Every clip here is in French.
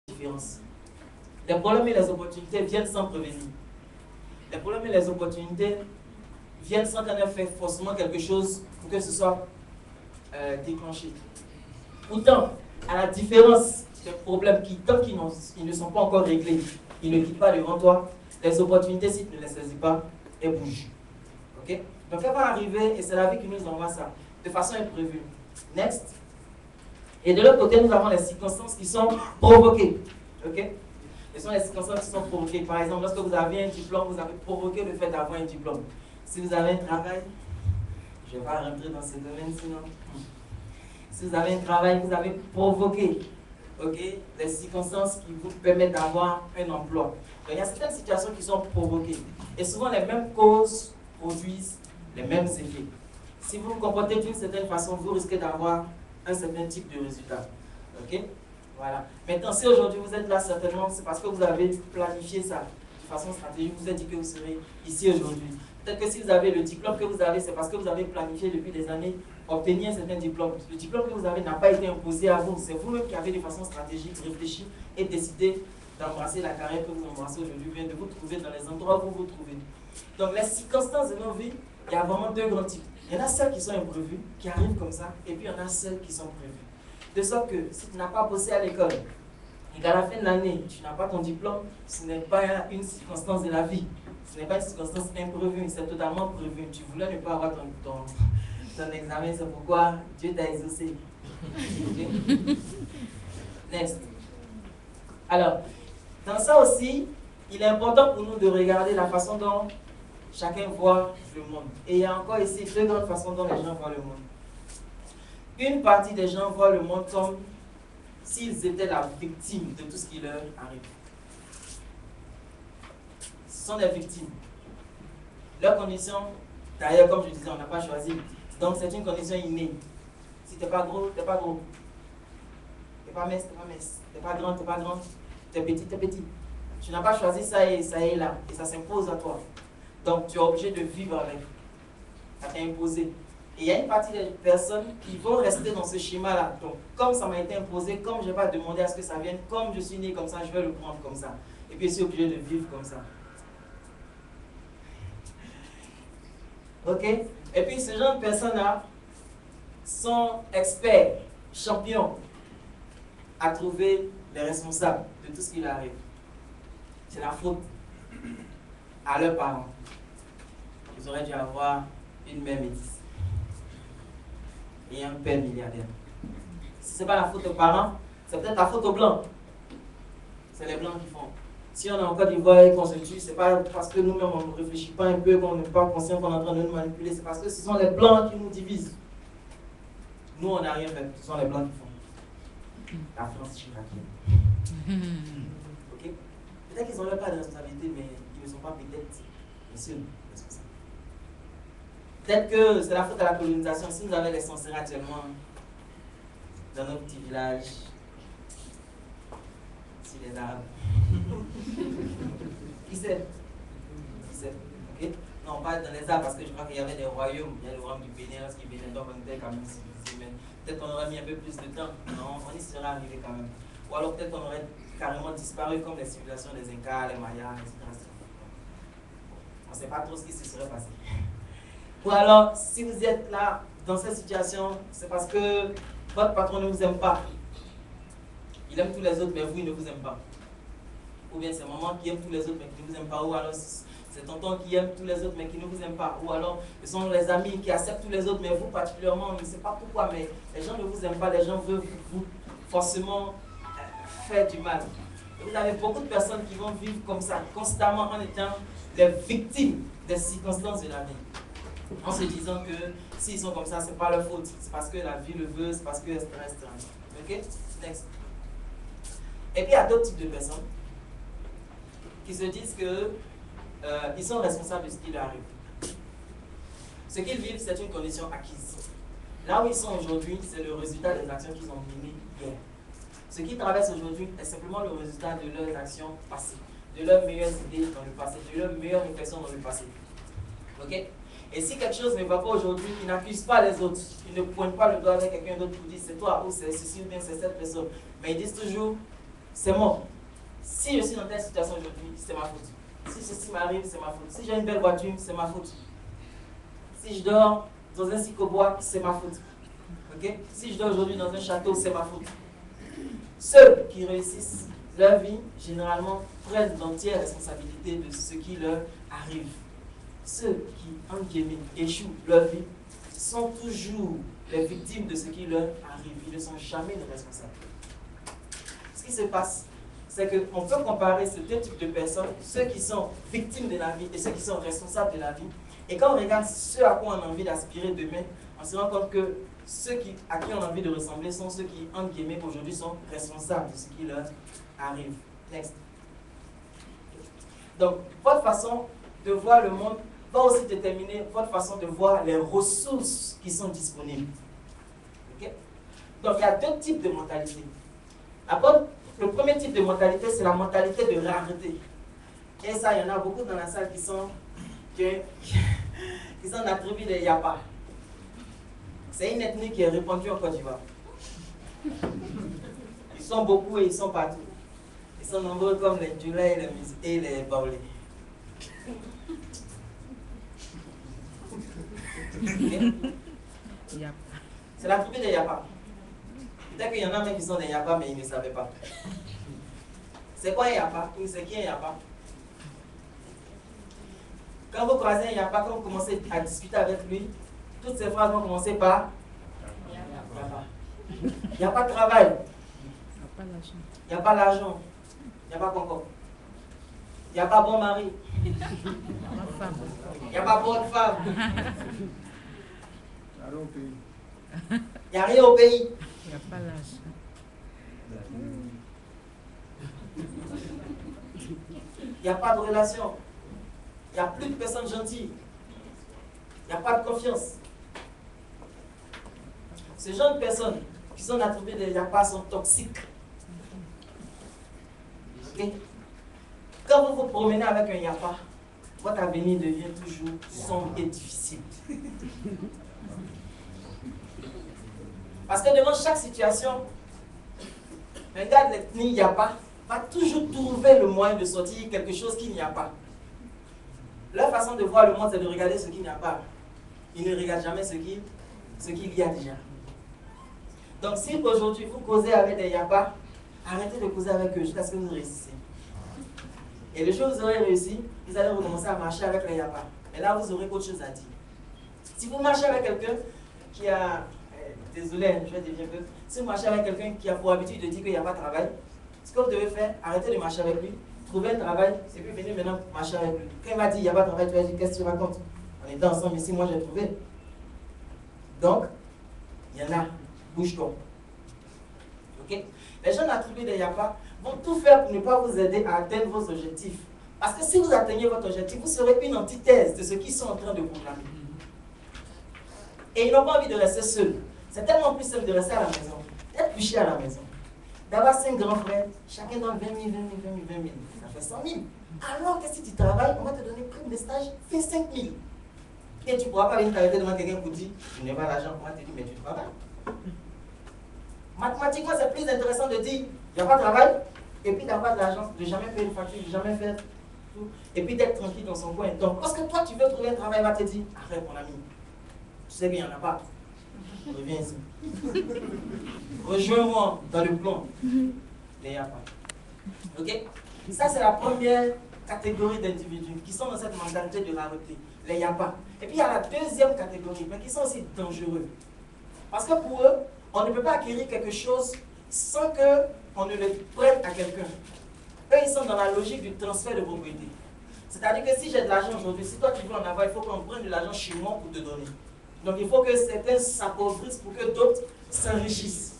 différence. Les problèmes et les opportunités viennent sans prévenir. Les problèmes et les opportunités viennent sans qu'on ait fait forcément quelque chose pour que ce soit déclenché. Pourtant, à la différence des problèmes qui, tant qu'ils ne sont pas encore réglés, ils ne quittent pas devant toi, les opportunités, si tu ne les saisis pas, elles bougent. Ok? Donc, elle va arriver et c'est la vie qui nous envoie ça, de façon imprévue. Next. Et de l'autre côté, nous avons les circonstances qui sont provoquées. Ok? Ce sont les circonstances qui sont provoquées. Par exemple, lorsque vous avez un diplôme, vous avez provoqué le fait d'avoir un diplôme. Si vous avez un travail, je ne vais pas rentrer dans ce domaine sinon. Si vous avez un travail, vous avez provoqué, ok, les circonstances qui vous permettent d'avoir un emploi. Donc, il y a certaines situations qui sont provoquées. Et souvent, les mêmes causes produisent les mêmes effets. Si vous vous comportez d'une certaine façon, vous risquez d'avoir un certain type de résultat. Ok? Voilà. Maintenant, si aujourd'hui vous êtes là, certainement, c'est parce que vous avez planifié ça de façon stratégique. Vous vous êtes dit que vous serez ici aujourd'hui. Peut-être que si vous avez le diplôme que vous avez, c'est parce que vous avez planifié depuis des années obtenir un certain diplôme. Le diplôme que vous avez n'a pas été imposé à vous. C'est vous-même qui avez de façon stratégique réfléchi et décidé d'embrasser la carrière que vous embrassez aujourd'hui, bien de vous trouver dans les endroits où vous vous trouvez. Donc, les circonstances de nos vies, il y a vraiment deux grands types. Il y en a celles qui sont imprévues, qui arrivent comme ça, et puis il y en a celles qui sont prévues. De sorte que si tu n'as pas bossé à l'école et qu'à la fin de l'année, tu n'as pas ton diplôme, ce n'est pas une circonstance de la vie. Ce n'est pas une circonstance imprévue, c'est totalement prévu. Tu voulais ne pas avoir ton examen, c'est pourquoi Dieu t'a exaucé. Okay? Next. Alors, dans ça aussi, il est important pour nous de regarder la façon dont chacun voit le monde. Et il y a encore ici deux grandes façons dont les gens voient le monde. Une partie des gens voient le monde comme s'ils étaient la victime de tout ce qui leur arrive. Ce sont des victimes. Leur condition, d'ailleurs, comme je disais, on n'a pas choisi. Donc, c'est une condition innée. Si tu n'es pas gros, tu n'es pas gros. Tu n'es pas mince, tu n'es pas mince. Tu n'es pas grand, tu n'es pas grand. Tu es petit, tu es petit. Tu n'as pas choisi ça et ça est là. Et ça s'impose à toi. Donc, tu es obligé de vivre avec. Ça t'est imposé. Et il y a une partie des personnes qui vont rester dans ce schéma-là. Donc, comme ça m'a été imposé, comme je n'ai pas demandé à ce que ça vienne, comme je suis né comme ça, je vais le prendre comme ça. Et puis, je suis obligé de vivre comme ça. Ok? Et puis, ce genre de personnes-là sont experts, champions, à trouver les responsables de tout ce qui leur arrive. C'est la faute à leurs parents. Ils auraient dû avoir une mère métisse et un père milliardaire. Si ce n'est pas la faute aux parents, c'est peut-être la faute aux blancs. C'est les blancs qui font. Si on est en Côte d'Ivoire et qu'on se tue, ce n'est pas parce que nous-mêmes on ne réfléchit pas un peu, qu'on n'est pas conscient qu'on est en train de nous manipuler, c'est parce que ce sont les blancs qui nous divisent. Nous, on n'a rien fait, ce sont les blancs qui font. La France chiracienne. Ok? Peut-être qu'ils n'ont pas de responsabilité, mais ils ne sont pas peut-être, messieurs, responsables. Peut-être que c'est la faute à la colonisation. Si nous avons les sorcières actuellement dans nos petits villages, si les Arabes. Qui sait? Qui sait? Okay? Non, on parle dans les arbres parce que je crois qu'il y avait des royaumes. Il y a le royaume du Bénin, lorsqu'il venait donc on était quand même civilisé. Mais peut-être qu'on aurait mis un peu plus de temps. Non, on y serait arrivé quand même. Ou alors peut-être qu'on aurait carrément disparu comme les civilisations des Incas, les Mayas, etc. On ne sait pas trop ce qui se serait passé. Ou alors, si vous êtes là, dans cette situation, c'est parce que votre patron ne vous aime pas. Il aime tous les autres, mais vous, il ne vous aime pas. Ou bien c'est maman qui aime tous les autres, mais qui ne vous aime pas. Ou alors c'est tonton qui aime tous les autres, mais qui ne vous aime pas. Ou alors ce sont les amis qui acceptent tous les autres, mais vous particulièrement, on ne sait pas pourquoi, mais les gens ne vous aiment pas, les gens veulent vous forcément faire du mal. Et vous avez beaucoup de personnes qui vont vivre comme ça, constamment en étant les victimes des circonstances de la vie. En se disant que s'ils sont comme ça, ce n'est pas leur faute. C'est parce que la vie le veut, c'est parce que etc. Ok? Next. Et puis il y a d'autres types de personnes qui se disent que ils sont responsables de ce qui leur arrive. Ce qu'ils vivent, c'est une condition acquise. Là où ils sont aujourd'hui, c'est le résultat des actions qu'ils ont menées hier. Ce qu'ils traversent aujourd'hui est simplement le résultat de leurs actions passées, de leurs meilleures idées dans le passé, de leurs meilleures réflexions dans le passé. Ok? Et si quelque chose ne va pas aujourd'hui, ils n'accusent pas les autres. Ils ne pointent pas le doigt avec quelqu'un d'autre pour dire c'est toi ou c'est ceci ou bien c'est cette personne. Mais ils disent toujours c'est mort. Si je suis dans telle situation aujourd'hui, c'est ma faute. Si ceci m'arrive, c'est ma faute. Si j'ai une belle voiture, c'est ma faute. Si je dors dans un psychobois, c'est ma faute. Okay? Si je dors aujourd'hui dans un château, c'est ma faute. Ceux qui réussissent leur vie, généralement, prennent l'entière responsabilité de ce qui leur arrive. Ceux qui, en guillemets, échouent leur vie, sont toujours les victimes de ce qui leur arrive. Ils ne sont jamais les responsables. Ce qui se passe, c'est qu'on peut comparer ces deux types de personnes, ceux qui sont victimes de la vie et ceux qui sont responsables de la vie. Et quand on regarde ce à quoi on a envie d'aspirer demain, on se rend compte que ceux à qui on a envie de ressembler sont ceux qui, entre guillemets, aujourd'hui sont responsables de ce qui leur arrive. Next. Donc, votre façon de voir le monde va aussi déterminer votre façon de voir les ressources qui sont disponibles. Okay? Donc, il y a deux types de mentalités. Le premier type de mentalité, c'est la mentalité de rareté. Et ça, il y en a beaucoup dans la salle qui sont attribués des Yapa. C'est une ethnie qui est répandue en Côte d'Ivoire. Ils sont beaucoup et ils sont partout. Ils sont nombreux comme les Djoula et les Baoulés. Okay? C'est la tribu des Yapa. Peut-être qu'il y en a même qui sont des Yapa, mais ils ne savaient pas. C'est quoi un Yapa? C'est qui un Yapa? Quand vous croisez un Yapa, quand vous commencez à discuter avec lui, toutes ces phrases vont commencer par Yapa. Il n'y a pas de travail. Il n'y a pas l'argent. Il n'y a pas concorde. Il n'y a pas bon mari. Il n'y a pas bonne femme. Il n'y a rien au pays. Il n'y a pas l'argent. Il n'y a pas de relation. Il n'y a plus de personnes gentilles. Il n'y a pas de confiance. Ces genre de personnes qui sont attribuées des Yapas sont toxiques. Okay? Quand vous vous promenez avec un Yapa, votre avenir devient toujours sombre et difficile. Parce que devant chaque situation, un gars de l'ethnie Yapa va toujours trouver le moyen de sortir quelque chose qu'il n'y a pas. Leur façon de voir le monde, c'est de regarder ce qu'il n'y a pas. Ils ne regardent jamais ce qu'il y a déjà. Donc si aujourd'hui vous causez avec des Yapas, arrêtez de causer avec eux jusqu'à ce que vous réussissiez. Et le jour où vous aurez réussi, vous allez recommencer à marcher avec les Yapas. Et là, vous aurez autre chose à dire. Si vous marchez avec quelqu'un qui a... désolé, je vais dire un peu. Si vous marchez avec quelqu'un qui a pour habitude de dire qu'il n'y a pas de travail, ce que vous devez faire, arrêtez de marcher avec lui, trouvez un travail, et puis venez maintenant marcher avec lui. Quand il va dire qu'il n'y a pas de travail, tu vas dire qu'est-ce que tu racontes? On était ensemble ici, moi j'ai trouvé. Donc, il y en a, bouge-toi. Ok? Les gens attribués des Yapas vont tout faire pour ne pas vous aider à atteindre vos objectifs. Parce que si vous atteignez votre objectif, vous serez une antithèse de ce qu'ils sont en train de proclamer. Et ils n'ont pas envie de rester seuls. C'est tellement plus simple de rester à la maison, d'être couché à la maison, d'avoir 5 grands frères, chacun donne 20 000, 20 000, 20 000, 20 000. Ça fait 100 000. Alors que si tu travailles, on va te donner prime de stage, fais 5 000. Et tu ne pourras pas venir t'arrêter devant quelqu'un pour dire, je n'ai pas l'argent, on va te dire, mais tu travailles. Mathématiquement, c'est plus intéressant de dire, il n'y a pas de travail, et puis d'avoir de l'argent, de jamais payer une facture, de jamais faire tout, et puis d'être tranquille dans son coin. Donc, parce que toi, tu veux trouver un travail, il va te dire, arrête mon ami, tu sais qu'il n'y en a pas. Reviens ici. Rejoins-moi dans le plan. Les Yapas. Ok? Ça, c'est la première catégorie d'individus qui sont dans cette mentalité de rareté. Les Yapas. Et puis, il y a la deuxième catégorie, mais qui sont aussi dangereux. Parce que pour eux, on ne peut pas acquérir quelque chose sans qu'on ne le prête à quelqu'un. Eux, ils sont dans la logique du transfert de propriété. C'est-à-dire que si j'ai de l'argent aujourd'hui, si toi tu veux en avoir, il faut qu'on prenne de l'argent chez moi pour te donner. Donc il faut que certains s'appauvrissent pour que d'autres s'enrichissent.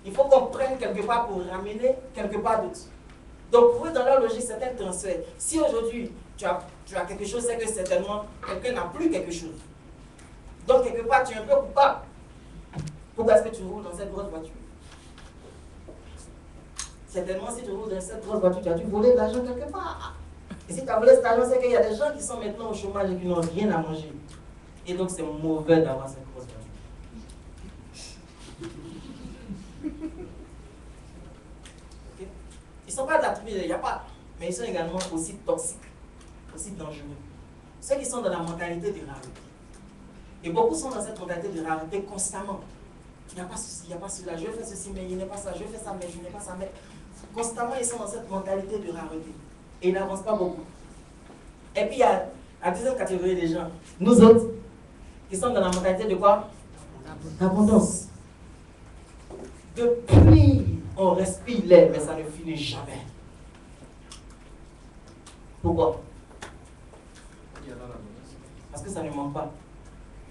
Il faut qu'on prenne quelque part pour ramener quelque part d'autre. Donc pour eux, dans leur logique, c'est un transfert. Si aujourd'hui tu as quelque chose, c'est que certainement quelqu'un n'a plus quelque chose. Donc quelque part, tu es un peu coupable. Pourquoi est-ce que tu roules dans cette grosse voiture? Certainement, si tu roules dans cette grosse voiture, tu as dû voler de l'argent quelque part. Et si tu as volé cet argent, c'est qu'il y a des gens qui sont maintenant au chômage et qui n'ont rien à manger. Et donc, c'est mauvais d'avoir cette grosse voiture. Okay? ne sont pas de la tribu, il n'y a pas. Mais ils sont également aussi toxiques, aussi dangereux. Ceux qui sont dans la mentalité de rareté. Et beaucoup sont dans cette mentalité de rareté constamment. Il n'y a pas ceci, il n'y a pas cela, je fais ceci, mais il n'est pas ça, je fais ça, mais je n'ai pas ça. Mais constamment, ils sont dans cette mentalité de rareté. Et ils n'avancent pas beaucoup. Et puis, il y a la deuxième catégorie des gens, nous autres, qui sommes dans la mentalité de quoi? D'abondance. Depuis, on respire l'air, mais ça ne finit jamais. Pourquoi? Parce que ça ne manque pas.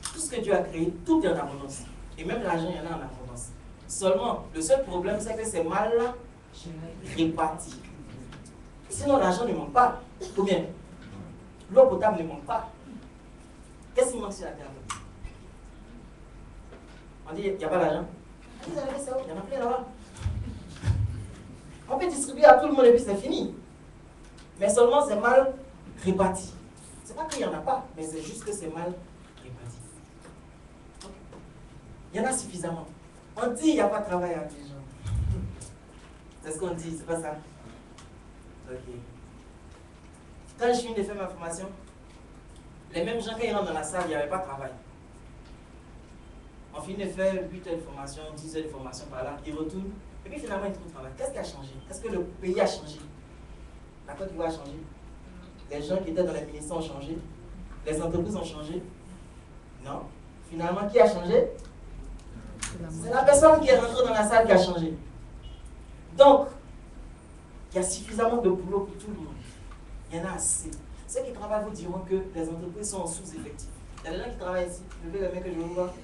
Tout ce que Dieu a créé, tout est en abondance. Et même l'argent, il y en a en abondance. Seulement, le seul problème, c'est que c'est mal réparti. Sinon, l'argent ne manque pas. Ou bien, l'eau potable ne manque pas. Qu'est-ce qui manque sur la terre? On dit, il n'y a pas d'argent. Il y en a plein là-bas. On peut distribuer à tout le monde et puis c'est fini. Mais seulement, c'est mal réparti. C'est pas qu'il n'y en a pas, mais c'est juste que c'est mal réparti. Il y en a suffisamment. On dit qu'il n'y a pas de travail avec les gens. C'est ce qu'on dit, c'est pas ça? Ok. Quand je finis de faire ma formation, les mêmes gens, quand ils rentrent dans la salle, il n'y avait pas de travail. On finit de faire 8 heures de formation, 10 heures de formation par là, ils retournent, et puis finalement ils trouvent travail. Qu'est-ce qui a changé? Est-ce que le pays a changé? La Côte d'Ivoire a changé? Les gens qui étaient dans les ministères ont changé? Les entreprises ont changé? Non. Finalement, qui a changé? C'est la personne qui est rentrée dans la salle qui a changé. Donc, il y a suffisamment de boulot pour tout le monde. Il y en a assez. Ceux qui travaillent vous diront que les entreprises sont en sous-effectif. Il y a des gens qui travaillent ici. Levez les mains que je vous vois.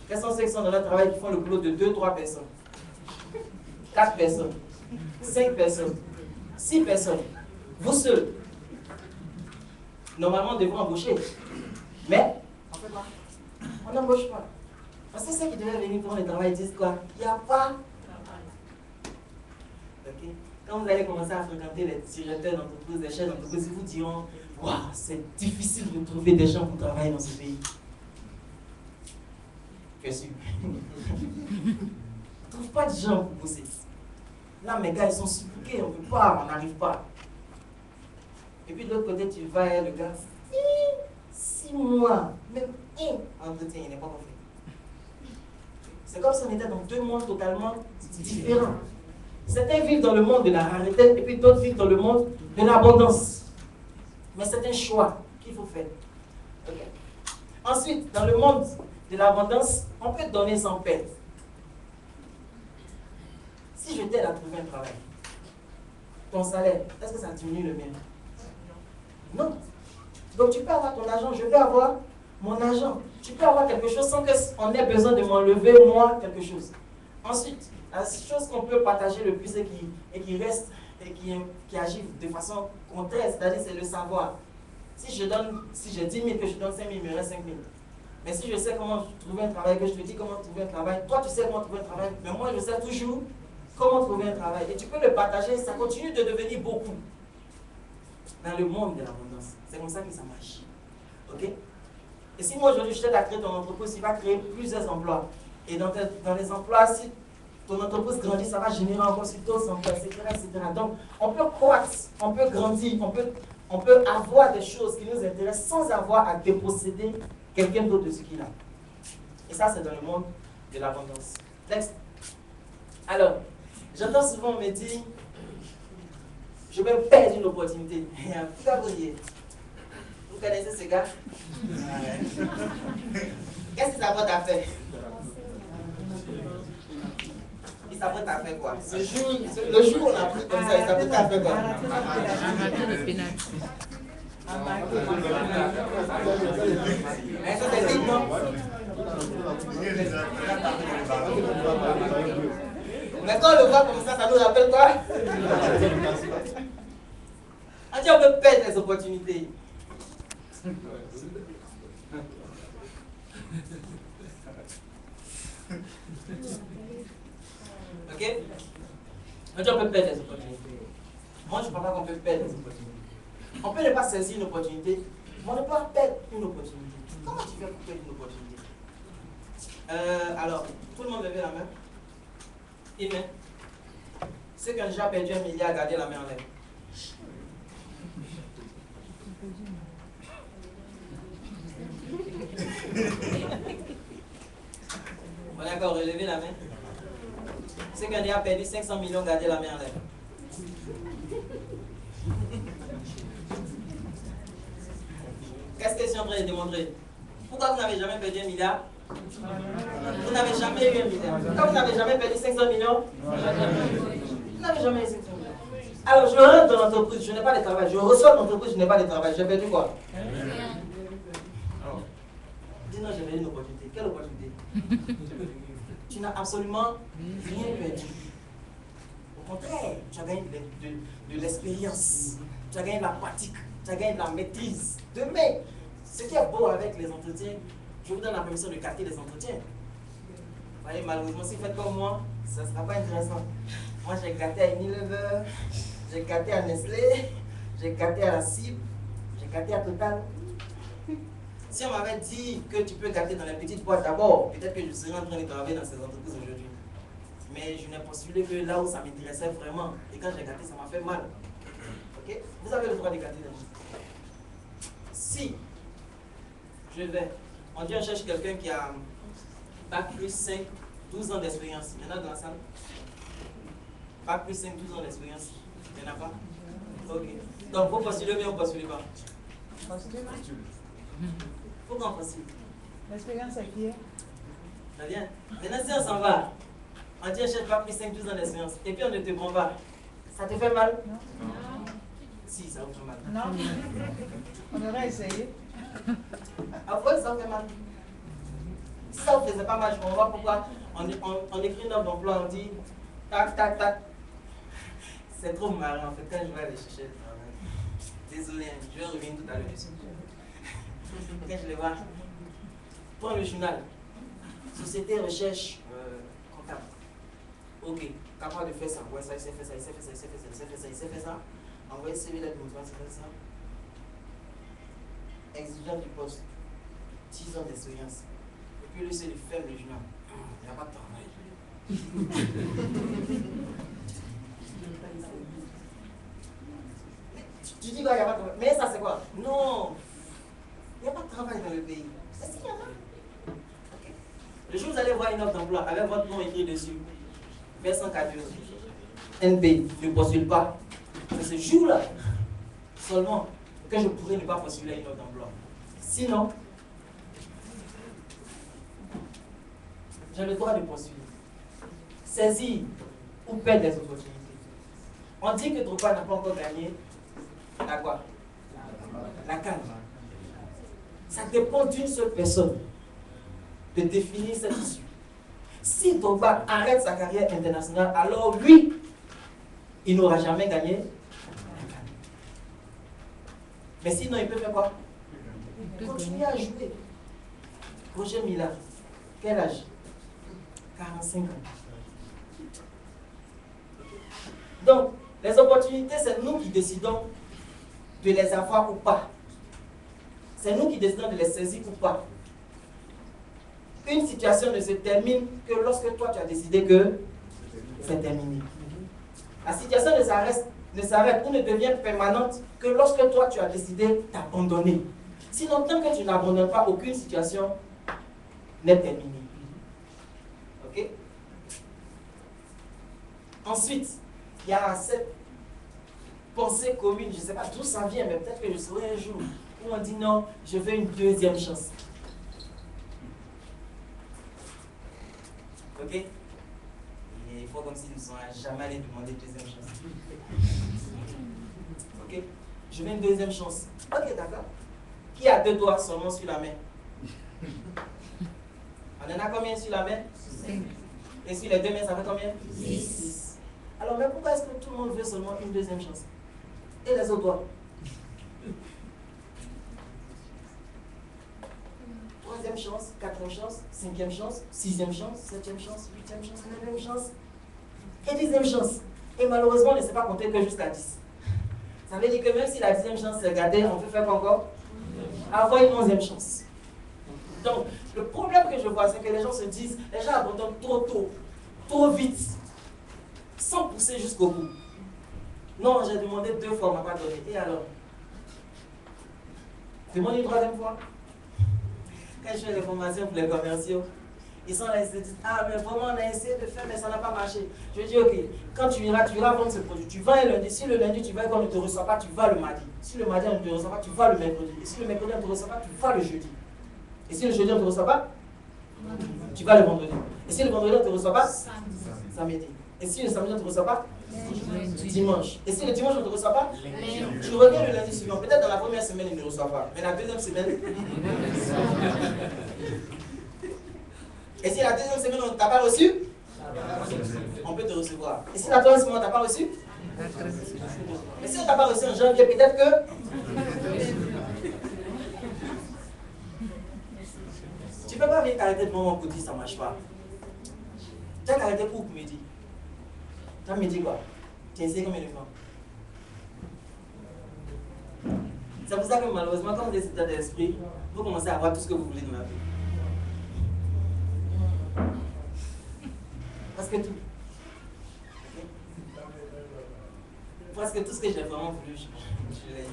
Quels sont ceux qui sont dans leur travail qui font le boulot de 2-3 personnes? 4 personnes? 5 personnes? 6 personnes? Vous seul? Normalement, on devrait embaucher. Mais, on fait pas. On n'embauche pas. Parce que ceux qui devaient venir pour le travail disent quoi? Il n'y a pas. Okay. Quand vous allez commencer à fréquenter les directeurs d'entreprise, les chefs d'entreprise, ils vous diront, waouh, c'est difficile de trouver des gens pour travailler dans ce pays. Je suis. On ne trouve pas de gens pour bosser. Là, mes gars, ils sont suffoqués, on ne peut pas, on n'arrive pas. Et puis de l'autre côté, tu vas, le gars, 6 mois, même un entretien, il n'est pas fait. C'est comme si on était dans deux mondes totalement différents. Certains vivent dans le monde de la rareté et puis d'autres vivent dans le monde de l'abondance. Mais c'est un choix qu'il faut faire. Okay. Ensuite, dans le monde de l'abondance, on peut donner sans perdre. Si je t'aide à trouver un travail, ton salaire, est-ce que ça diminue le mien? Non. Donc tu peux avoir ton argent, je peux avoir mon argent. Tu peux avoir quelque chose sans qu'on ait besoin de m'enlever, moi, quelque chose. Ensuite, la chose qu'on peut partager le plus et qui reste et qui agit de façon contraire, c'est-à-dire c'est le savoir. Si j'ai 10 000, que je donne 5 000, il me reste 5 000. Mais si je sais comment trouver un travail, que je te dis comment trouver un travail, toi tu sais comment trouver un travail, mais moi je sais toujours comment trouver un travail. Et tu peux le partager, ça continue de devenir beaucoup dans le monde de l'abondance. C'est comme ça que ça marche. Ok? Et si moi aujourd'hui je t'aide à créer ton entreprise, il va créer plusieurs emplois. Et dans les emplois, si ton entreprise grandit, ça va générer encore sur d'autres emplois, etc., etc. Donc, on peut croître, on peut grandir, on peut avoir des choses qui nous intéressent sans avoir à déposséder quelqu'un d'autre de ce qu'il a. Et ça, c'est dans le monde de l'abondance. Next. Alors, j'entends souvent on me dire, je vais perdre une opportunité. Tout à briller. Vous connaissez ce gars? Qu'est-ce que ça va faire? Il s'apprête à faire quoi? Le jour où on a pris comme ça, il s'apprête à faire quoi? Arrêtez le pénal. Mais ça c'est vite, non? Mais quand on le voit comme ça nous rappelle quoi? On dit on peut perdre les opportunités. Ok? On dit on peut perdre les opportunités. Moi je ne parle pas qu'on peut perdre les opportunités. On peut ne pas saisir une opportunité, mais on ne peut pas perdre une opportunité. Comment tu fais pour perdre une opportunité? Alors, tout le monde lève la main. Une main. Ceux qui ont déjà perdu 1 milliard, gardez la main en l'air. On est d'accord, relevez la main. Ceux qui ont déjà perdu 500 millions, gardez la main en l'air. Qu'est-ce que je suis en train de démontrer? Pourquoi vous n'avez jamais perdu 1 milliard? Vous n'avez jamais eu 1 milliard. Pourquoi vous n'avez jamais perdu 500 millions? Vous n'avez jamais eu 500 millions. Alors je rentre dans l'entreprise, je n'ai pas de travail. Je reçois de l'entreprise, je n'ai pas de travail. J'ai perdu quoi? Dis non, j'ai perdu une opportunité. Quelle opportunité? Tu n'as absolument rien perdu. Au contraire, tu as gagné de l'expérience. Tu as gagné de la pratique. Tu as gagné de la maîtrise. Demain, ce qui est beau avec les entretiens, je vous donne la permission de capter les entretiens. Vous voyez, malheureusement, si vous faites comme moi, ça ne sera pas intéressant. Moi, j'ai gâté à Unilever, j'ai gâté à Nestlé, j'ai gâté à la Cible, j'ai gâté à Total. Si on m'avait dit que tu peux gâter dans les petites boîtes d'abord, peut-être que je serais en train de travailler dans ces entreprises aujourd'hui. Mais je n'ai postulé que là où ça m'intéressait vraiment. Et quand j'ai gâté, ça m'a fait mal. Ok? Vous avez le droit de gâter dans le... Si je vais, on dit on cherche quelqu'un qui a Bac plus 5, 12 ans d'expérience. Il y en a dans la salle? Bac plus 5, 12 ans d'expérience. Il n'y en a pas? Ok. Donc, vous postulez bien ou postulez pas? Postule. Pourquoi on postule? L'expérience est qui est? Très bien. Maintenant, si on s'en va, on dit on cherche Bac plus 5, 12 ans d'expérience, et puis on ne te prend pas, ça te fait mal? Non. Si, ça vous fait mal. Non. On aurait essayé. Après, ça fait mal. Si ça ne vous faisait pas mal, je comprends pas pourquoi on écrit une offre d'emploi, on dit tac, tac, tac. C'est trop marrant en fait quand je vais aller chercher le travail. Désolé, je vais revenir tout à l'heure. Quand je les vois, prends le journal. Société recherche comptable. Ok, capable de faire ça. Ouais, ça, il sait faire ça, il sait faire ça, il sait faire ça, il sait faire ça, il sait faire ça. Envoyer CV lettre de motivation, c'est ça. Exigeant du poste. 10 ans d'expérience. Et puis lui, c'est de faire le journal. Il n'y a pas de travail. Tu dis quoi, il n'y a pas de travail. Mais ça, c'est quoi? Non. Il n'y a pas de travail dans le pays. C'est ce qu'il y en a. Okay. Le jour où vous allez voir une offre d'emploi avec votre nom écrit dessus, version 4 NB, ne postule pas. C'est ce jour-là seulement que je pourrais ne pas postuler à une offre d'emploi. Sinon, j'ai le droit de postuler. Saisir ou perdre des opportunités. On dit que Drogba n'a pas encore gagné la quoi? La CAN. Ça dépend d'une seule personne de définir cette issue. Si Drogba arrête sa carrière internationale, alors lui, il n'aura jamais gagné la CAN. Mais sinon, il peut faire quoi? Continuer à jouer. Roger Mila, quel âge? 45 ans. Donc, les opportunités, c'est nous qui décidons de les avoir ou pas. C'est nous qui décidons de les saisir ou pas. Une situation ne se termine que lorsque toi tu as décidé que c'est terminé. La situation ne s'arrête ou ne devient permanente que lorsque toi tu as décidé d'abandonner. Sinon, tant que tu n'abandonnes pas, aucune situation n'est terminée. Ok? Ensuite, il y a cette pensée commune, je ne sais pas d'où ça vient, mais peut-être que je saurai un jour, où on dit non, je veux une deuxième chance. Ok? Et il faut comme s'ils ne sont jamais allés demander deuxième chance. Ok? Je veux une deuxième chance. Ok, d'accord. Qui a 2 doigts seulement sur la main? On en a combien sur la main? 5. Et sur les 2 mains, ça fait combien? 6. Alors, mais pourquoi est-ce que tout le monde veut seulement une deuxième chance? Et les autres doigts? 3e chance, 4e chance, 5e chance, 6e chance, 7e chance, 8e chance, 9e chance et 10e chance. Et malheureusement, on ne sait pas compter que jusqu'à 10. Ça veut dire que même si la 10e chance est gâtée, on peut faire quoi encore? Avoir une 11e chance. Donc, le problème que je vois, c'est que les gens se disent, les gens abandonnent trop tôt, trop vite. sans pousser jusqu'au bout. Non, j'ai demandé 2 fois, on ne m'a pas donné. Et alors? Demande une 3e fois. Quand je fais les formations pour les commerciaux, ils sont là, ils se disent, ah mais vraiment on a essayé de faire mais ça n'a pas marché. Je dis ok, quand tu iras vendre ce produit, tu vends un lundi, si le lundi tu vas qu'on ne te reçoit pas, tu vas le mardi. Si le mardi on ne te reçoit pas, tu vas le mercredi. Et si le mercredi on ne te reçoit pas, tu vas le jeudi. Et si le jeudi on ne te reçoit pas, tu vas le vendredi. Et si le vendredi on ne te reçoit pas, samedi. Et si le samedi on ne te reçoit pas, dimanche. Et si le dimanche on ne te reçoit pas, tu reviens le lundi suivant. Peut-être dans la première semaine il ne reçoit pas, mais la deuxième semaine. Et si la deuxième semaine on ne t'a pas reçu, on peut te recevoir. Et si la troisième semaine on ne t'a pas reçu, mais si on ne t'a pas reçu en janvier, peut-être que tu ne peux pas venir t'arrêter de moment pour dire ça ne marche pas. Tu as t'arrêter pour me dire. Tu as me dit quoi? Tu as essayé combien de fois? C'est pour ça que malheureusement, quand vous êtes état d'esprit, vous commencez à avoir tout ce que vous voulez dans la vie. Presque tout. Presque tout ce que j'ai vraiment voulu, je l'ai eu.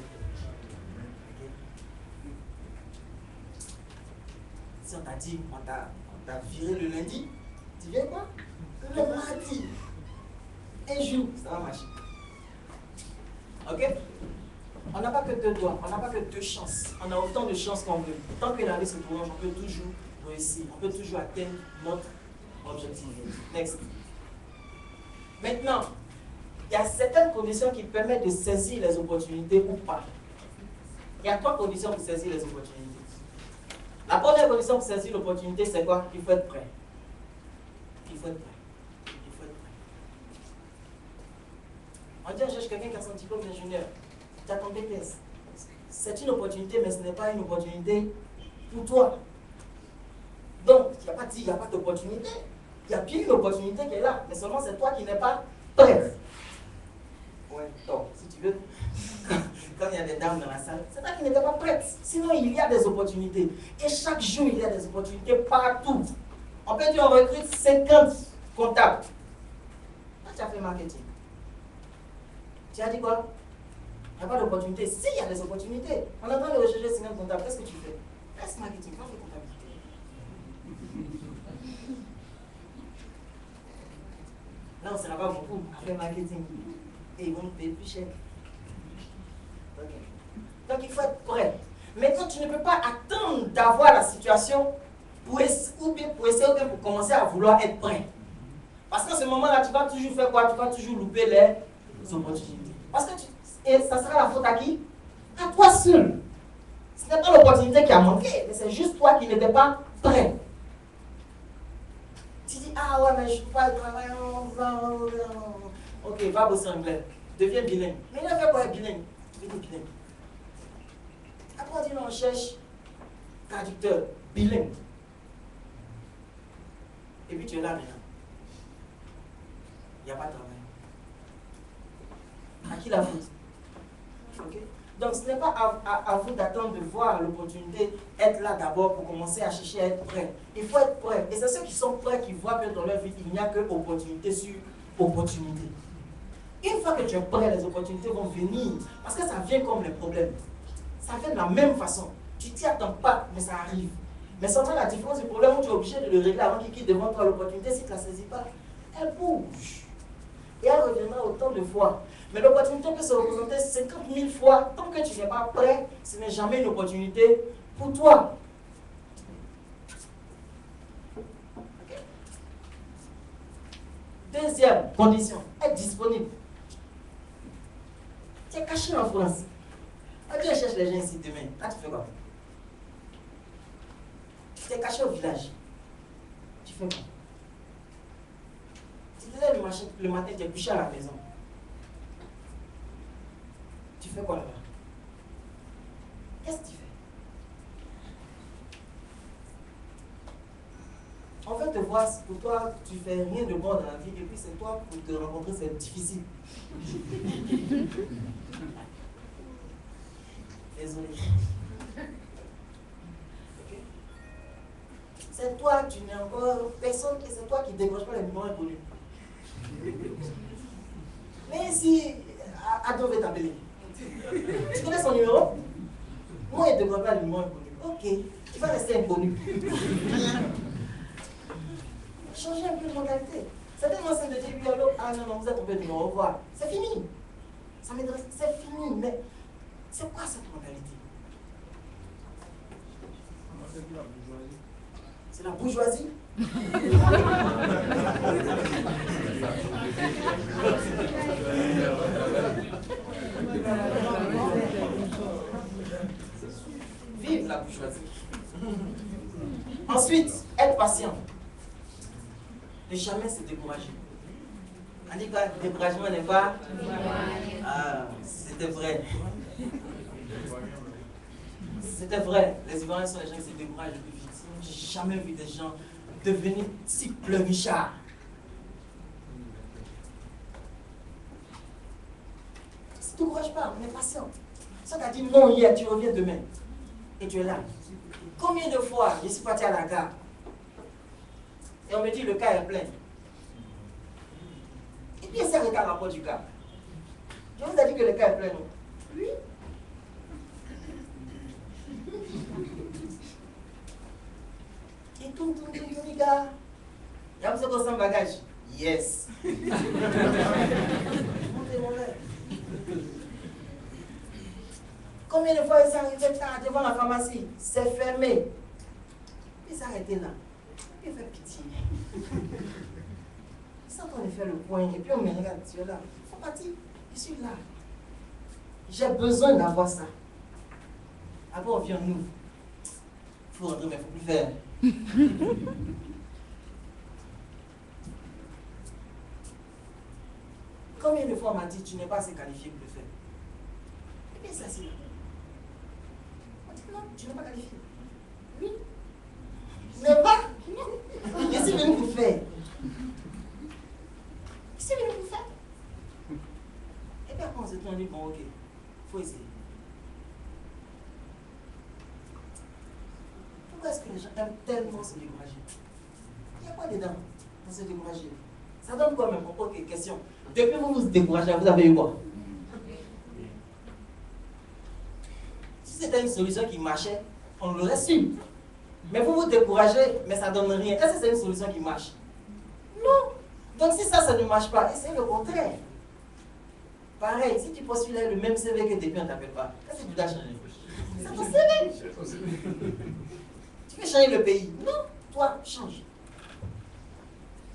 Si on t'a dit, on t'a viré le lundi, tu viens quoi? Le mardi. Un jour, ça va marcher. Ok? On n'a pas que 2 doigts, on n'a pas que 2 chances. On a autant de chances qu'on veut. Tant que la vie se prolonge, on peut toujours réussir. On peut toujours atteindre notre objectif. Next. Maintenant, il y a certaines conditions qui permettent de saisir les opportunités ou pas. Il y a 3 conditions pour saisir les opportunités. La première condition pour saisir l'opportunité, c'est quoi? Il faut être prêt. Il faut être prêt. Il faut être prêt. On dit, on cherche quelqu'un qui a son diplôme d'ingénieur. Tu as ton BTS. C'est une opportunité, mais ce n'est pas une opportunité pour toi. Donc, il n'y a pas dit, il n'y a pas d'opportunité. Il y a bien une opportunité qui est là, mais seulement c'est toi qui n'es pas prêt. Ouais, donc, si tu veux, quand il y a des dames dans la salle, c'est toi qui n'étais pas prête. Sinon, il y a des opportunités. Et chaque jour, il y a des opportunités partout. On peut dire, on recrute 50 comptables. Quand tu as fait marketing, tu as dit quoi? Il n'y a pas d'opportunité. Si, il y a des opportunités. On est en train de rechercher 50 comptables. Qu'est-ce que tu fais? Reste marketing, pas de comptabilité. Là, on ne sera pas beaucoup à faire marketing. Et ils vont nous payer plus cher. Okay. Donc, il faut être prêt. Maintenant, tu ne peux pas attendre d'avoir la situation pour essayer ou pour commencer à vouloir être prêt. Parce qu'à ce moment-là, tu vas toujours faire quoi? Tu vas toujours louper les opportunités. Parce que et ça sera la faute à qui? À toi seul. Ce n'est pas l'opportunité qui a manqué, mais c'est juste toi qui n'étais pas prêt. Tu dis, ah ouais, mais je ne peux pas travailler. Ok, va bosser en anglais. Deviens bilingue. Mais il a fait quoi être bilingue? Deviens bilingue. Après, on dit, non, on cherche traducteur, bilingue. Et puis tu es là maintenant. Il n'y a pas de travail. À qui la faute? Okay. Donc ce n'est pas à vous d'attendre de voir l'opportunité, être là d'abord pour commencer à chercher à être prêt. Il faut être prêt. Et c'est ceux qui sont prêts qui voient que dans leur vie, il n'y a que opportunité sur opportunité. Une fois que tu es prêt, les opportunités vont venir. Parce que ça vient comme les problèmes. Ça vient de la même façon. Tu t'y attends pas, mais ça arrive. Mais seulement la différence du problème où tu es obligé de le régler avant qu'il quitte devant toi l'opportunité, si tu ne la saisis pas, elle bouge. Et elle reviendra autant de fois. Mais l'opportunité peut se représenter 50 000 fois. Tant que tu n'es pas prêt, ce n'est jamais une opportunité pour toi. Okay. Deuxième condition, être disponible. Tu es caché en France. Tu cherches les gens ici demain. Là, tu fais quoi? Tu es caché au village. Tu fais quoi? Tu te lèves le matin, tu es couché à la maison. Tu fais quoi là-bas? Qu'est-ce que tu fais? En fait, te voir, pour toi, tu fais rien de bon dans la vie, et puis c'est toi, pour te rencontrer, c'est difficile. Désolé. Okay. C'est toi, tu n'es encore personne, et c'est toi qui ne décroche pas les numéros inconnus. si Adam veut t'appeler. Tu connais son numéro? Moi, il ne te donne pas le numéro inconnu. Ok, tu vas rester inconnu. Changer un peu de mentalité. Certainement, c'est de dire oui, allô, ah non, non, vous êtes trompé de numéro, au revoir. C'est fini. Ça m'intéresse, c'est fini. Mais c'est quoi cette mentalité? C'est la bourgeoisie. Vive la bourgeoisie. Ensuite, être patient. Ne jamais se décourager. On dit quoi? Le découragement n'est pas. Ah, c'était vrai. C'était vrai. Les Ivoiriens sont les gens qui se découragent le plus vite. J'ai jamais vu des gens devenir si pleurichards. Ne te décourage pas, on est patient. Ça t'a dit non hier, tu reviens demain. Et tu es là. Combien de fois je suis parti à la gare et on me dit le cas est plein. Et puis il s'est arrêté à la porte du cas. Je vous ai dit que le cas est plein, non? Oui. Et tout, les gars. Il y a besoin de son bagage. Yes. Montez mon verre. Combien de fois il s'est arrivé tard devant la pharmacie? C'est fermé. Il s'est arrêté là. Il fait pitié. Il s'est en train de faire le point. Et puis on me regarde, tu es là. Il faut partir. Je suis là. J'ai besoin d'avoir ça. Après on vient nous. Il faut rentrer, mais il ne faut plus faire. Combien de fois on m'a dit tu n'es pas assez qualifié pour le faire? Et bien c'est assis là. On dit non, tu n'es pas qualifié. Oui. Mais pas. Je suis venu pour faire. Je suis venu pour faire. Et puis après on se dit bon ok, il faut essayer. Pourquoi est-ce que les gens aiment tellement se décourager? Il y a quoi dedans pour se décourager? Ça donne quoi même? Ok, question. Depuis que vous vous découragez, vous avez eu quoi? Si c'était une solution qui marchait, on l'aurait su. Mais vous vous découragez, mais ça ne donne rien. Est-ce que c'est une solution qui marche? Non. Donc si ça ne marche pas, c'est le contraire. Pareil, si tu postulais le même CV que depuis, on ne t'appelle pas. Qu'est-ce que tu dois changer? C'est ton CV. Tu veux changer le pays? Non, toi, change.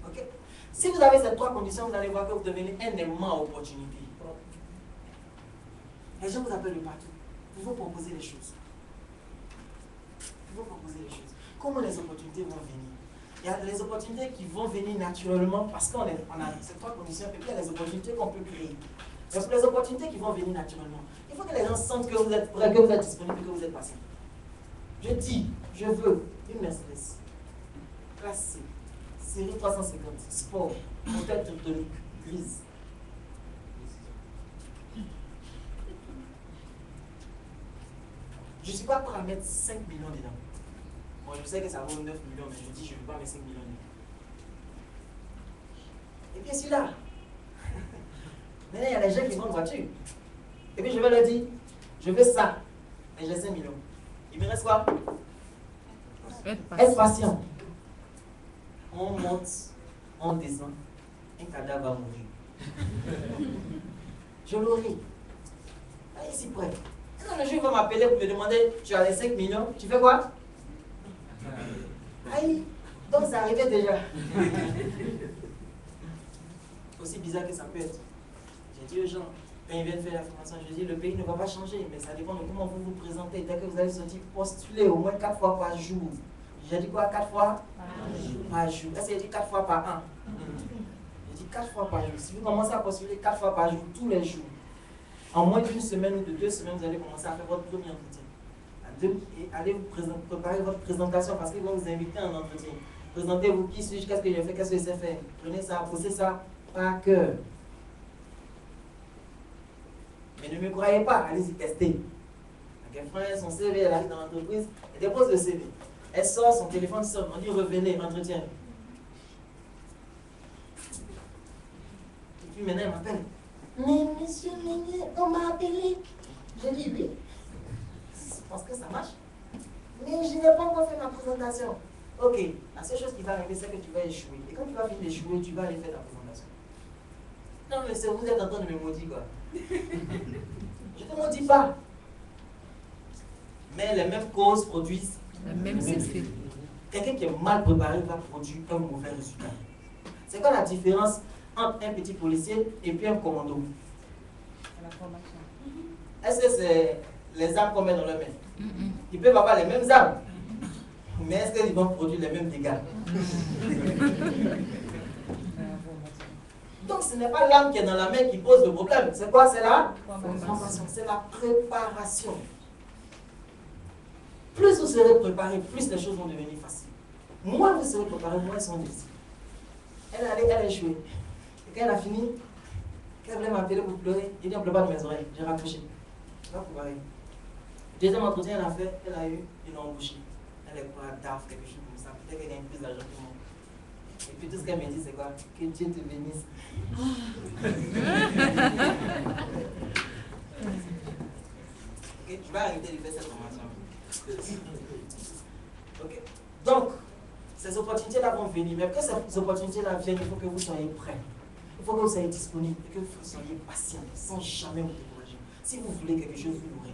Ok? Si vous avez ces trois conditions, vous allez voir que vous devenez un aimant à opportunité. Les gens vous appellent de partout. Vous vous proposez les choses. Vous vous proposez les choses. Comment les opportunités vont venir? Il y a les opportunités qui vont venir naturellement parce qu'on a ces trois conditions et puis il y a les opportunités qu'on peut créer. Mais pour les opportunités qui vont venir naturellement, il faut que les gens sentent que vous êtes prêt, que vous êtes disponible, que vous êtes patient. Je dis, je veux une Mercedes, classe C, série 350, sport, moteur tectonique, grise. Je ne suis pas prêt à mettre 5 millions dedans. Bon, je sais que ça vaut 9 millions, mais je dis, je ne veux pas mettre 5 millions dedans. Et puis celui-là. Maintenant, il y a les gens qui vendent voiture. Et puis je vais leur dire, je veux ça, mais j'ai 5 millions. Il me reste quoi? Être patient. On monte, on descend. Un cadavre va mourir. Je l'aurai. Allez, ici prêt. Quand le jour il va m'appeler pour me demander, tu as les 5 millions, tu fais quoi? Aïe, donc ça arrivait déjà. Aussi bizarre que ça peut être. J'ai dit aux gens, quand ils viennent faire la formation, je dis le pays ne va pas changer, mais ça dépend de comment vous vous présentez. Dès que vous allez sortir, postuler au moins 4 fois par jour. J'ai dit quoi? 4 fois par jour. Est-ce que j'ai dit 4 fois par an? J'ai dit 4 fois par jour. Si vous commencez à postuler 4 fois par jour, tous les jours, en moins d'une semaine ou de 2 semaines, vous allez commencer à faire votre premier entretien. Et allez vous préparer votre présentation parce qu'ils vont vous inviter à un entretien. Présentez-vous, qui suis-je, qu'est-ce que j'ai fait, qu'est-ce que je sais faire. Prenez ça, posez ça par cœur. Mais ne me croyez pas, allez-y tester. Quelqu'un son CV, elle arrive dans l'entreprise, elle dépose le CV. Elle sort, son téléphone sonne, on dit revenez, entretien. Et puis maintenant elle m'appelle. Mais monsieur, on m'a appelé. J'ai dit oui. Parce que ça marche. Mais je n'ai pas encore fait ma présentation. Ok, la seule chose qui va arriver, c'est que tu vas échouer. Et quand tu vas finir d'échouer, tu vas aller faire ta présentation. Non, mais c'est vous êtes en train de me maudire, quoi. Je ne te maudis pas. Mais les mêmes causes produisent le même effet. Quelqu'un qui est mal préparé va produire un mauvais résultat. C'est quoi la différence entre un petit policier et puis un commando? La formation. Est-ce que c'est les armes qu'on met dans leurs mains? Ils peuvent avoir les mêmes armes, mais est-ce qu'ils vont produire les mêmes dégâts? Donc ce n'est pas l'arme qui est dans la main qui pose le problème. C'est quoi? C'est la formation. C'est la préparation. Plus vous serez préparé, plus les choses vont devenir faciles. Moins vous serez préparé, moins elles sont difficiles. Elle a échoué. Et quand elle a fini, quand elle voulait m'appeler pour pleurer, j'ai dit on ne pleure pas de mes oreilles. J'ai raccroché. Pas préparé. Deuxième entretien, elle a fait, elle a eu une embauchée. Elle est quoi, DAF, quelque chose comme ça. Peut-être qu'elle gagne plus d'argent que moi. Et puis tout ce qu'elle me dit, c'est quoi? Que Dieu te bénisse. Okay, je vais arrêter de faire cette formation. Ok. Donc, ces opportunités-là vont venir. Mais que ces opportunités-là viennent, il faut que vous soyez prêts. Il faut que vous soyez disponibles et que vous soyez patient, sans jamais vous décourager. Si vous voulez quelque chose, vous l'aurez.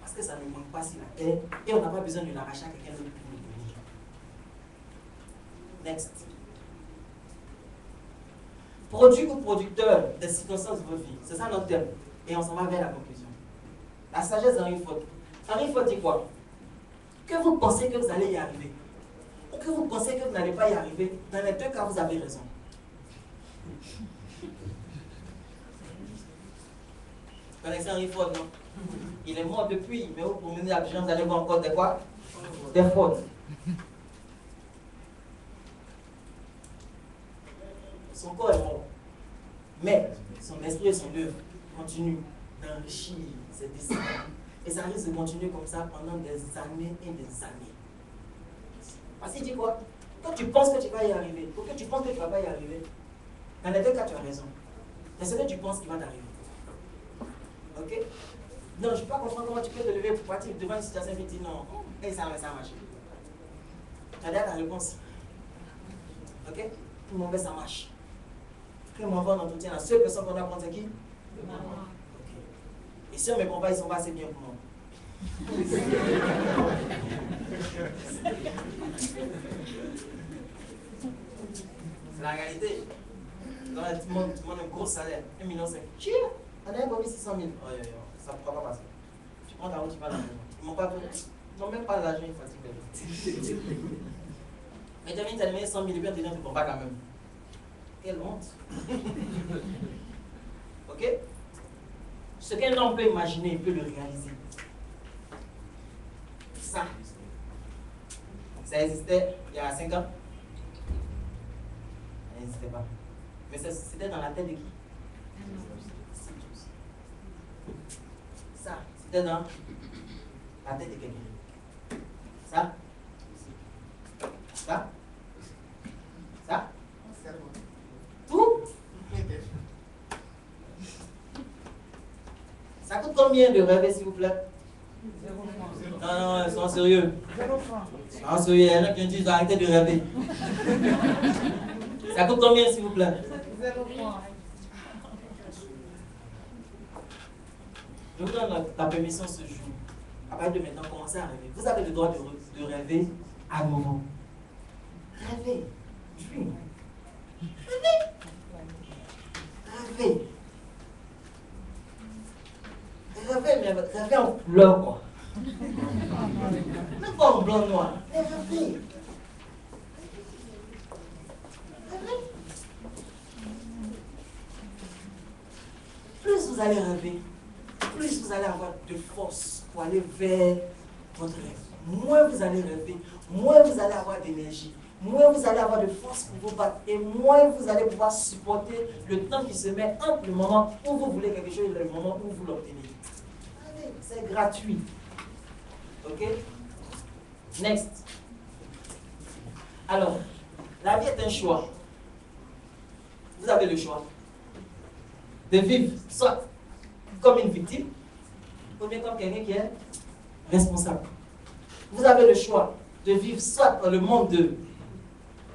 Parce que ça ne manque pas sur la terre et on n'a pas besoin de l'arracher à quelqu'un d'autre pour le donner. Next. Produit ou producteur des circonstances de votre vie. C'est ça notre thème. Et on s'en va vers la conclusion. La sagesse d'Henry Ford. Henry Ford dit quoi? Que vous pensez que vous allez y arriver, ou que vous pensez que vous n'allez pas y arriver, dans les deux cas, vous avez raison. Vous connaissez Henry Ford, non? Il est mort depuis, mais vous promenez à Abidjan, vous allez voir encore des quoi? Des Ford. Son corps est mort. Mais son esprit et son œuvre continuent d'enrichir ses descendants. Et ça risque de continuer comme ça pendant des années et des années. Parce qu'il dit quoi? Quand tu penses que tu vas y arriver, ou que tu penses que tu ne vas pas y arriver, dans les deux cas, tu as raison. Mais ce que tu penses qui va t'arriver. Ok? Non, je ne peux pas comprendre comment tu peux te lever pour partir devant une situation et dire non, et ça marche. Tu as déjà ta réponse. Ok? Tout le monde ça marche. Quand on va en entretien, la seule personne qu'on doit prendre, c'est qui? Maman. Ok. Et si on ne me prend pas, ils sont pas assez bien pour moi. C'est la réalité. Dans la, tu demandes un gros salaire, 1,5 million. Tiens, on a promis 600 000. Oh, ça ne pourra pas passer. Tu prends ta route, tu vas à la maison. Ils m'ont pas donné. Non, même pas l'argent, il fatigue. Mais tu as mis 100 000 et puis on te dit, tu ne prends pas quand même. Quelle honte. Ok? Ce qu'un homme peut imaginer, il peut le réaliser. Ça existait il y a 5 ans? Ça n'existait pas. Mais c'était dans la tête de qui? Ça, c'était dans la tête de quelqu'un. Ça? Tout? Ça coûte combien de rêver, s'il vous plaît? 0 francs. Non, ils sont sérieux. 0 francs. Ils sont sérieux, il y en a qui ont dit arrêtez de rêver. Ça coûte combien, s'il vous plaît? 0 francs. Je vous donne la permission ce jour. À partir de maintenant, commencez à rêver. Vous avez le droit de rêver à nouveau. Rêvez. Dream. Rêvez. Rêvez, mais rêvez en couleur, quoi. Même pas en blanc noir. Mais rêvez. Rêvez. Plus vous allez rêver, plus vous allez avoir de force pour aller vers votre rêve. Moins vous allez rêver, moins vous allez avoir d'énergie, moins vous allez avoir de force pour vous battre et moins vous allez pouvoir supporter le temps qui se met entre le moment où vous voulez quelque chose et le moment où vous l'obtenez. Allez, c'est gratuit. Ok? Next. Alors, la vie est un choix. Vous avez le choix. de vivre soit comme une victime, ou bien comme quelqu'un qui est responsable. Vous avez le choix de vivre soit dans le monde de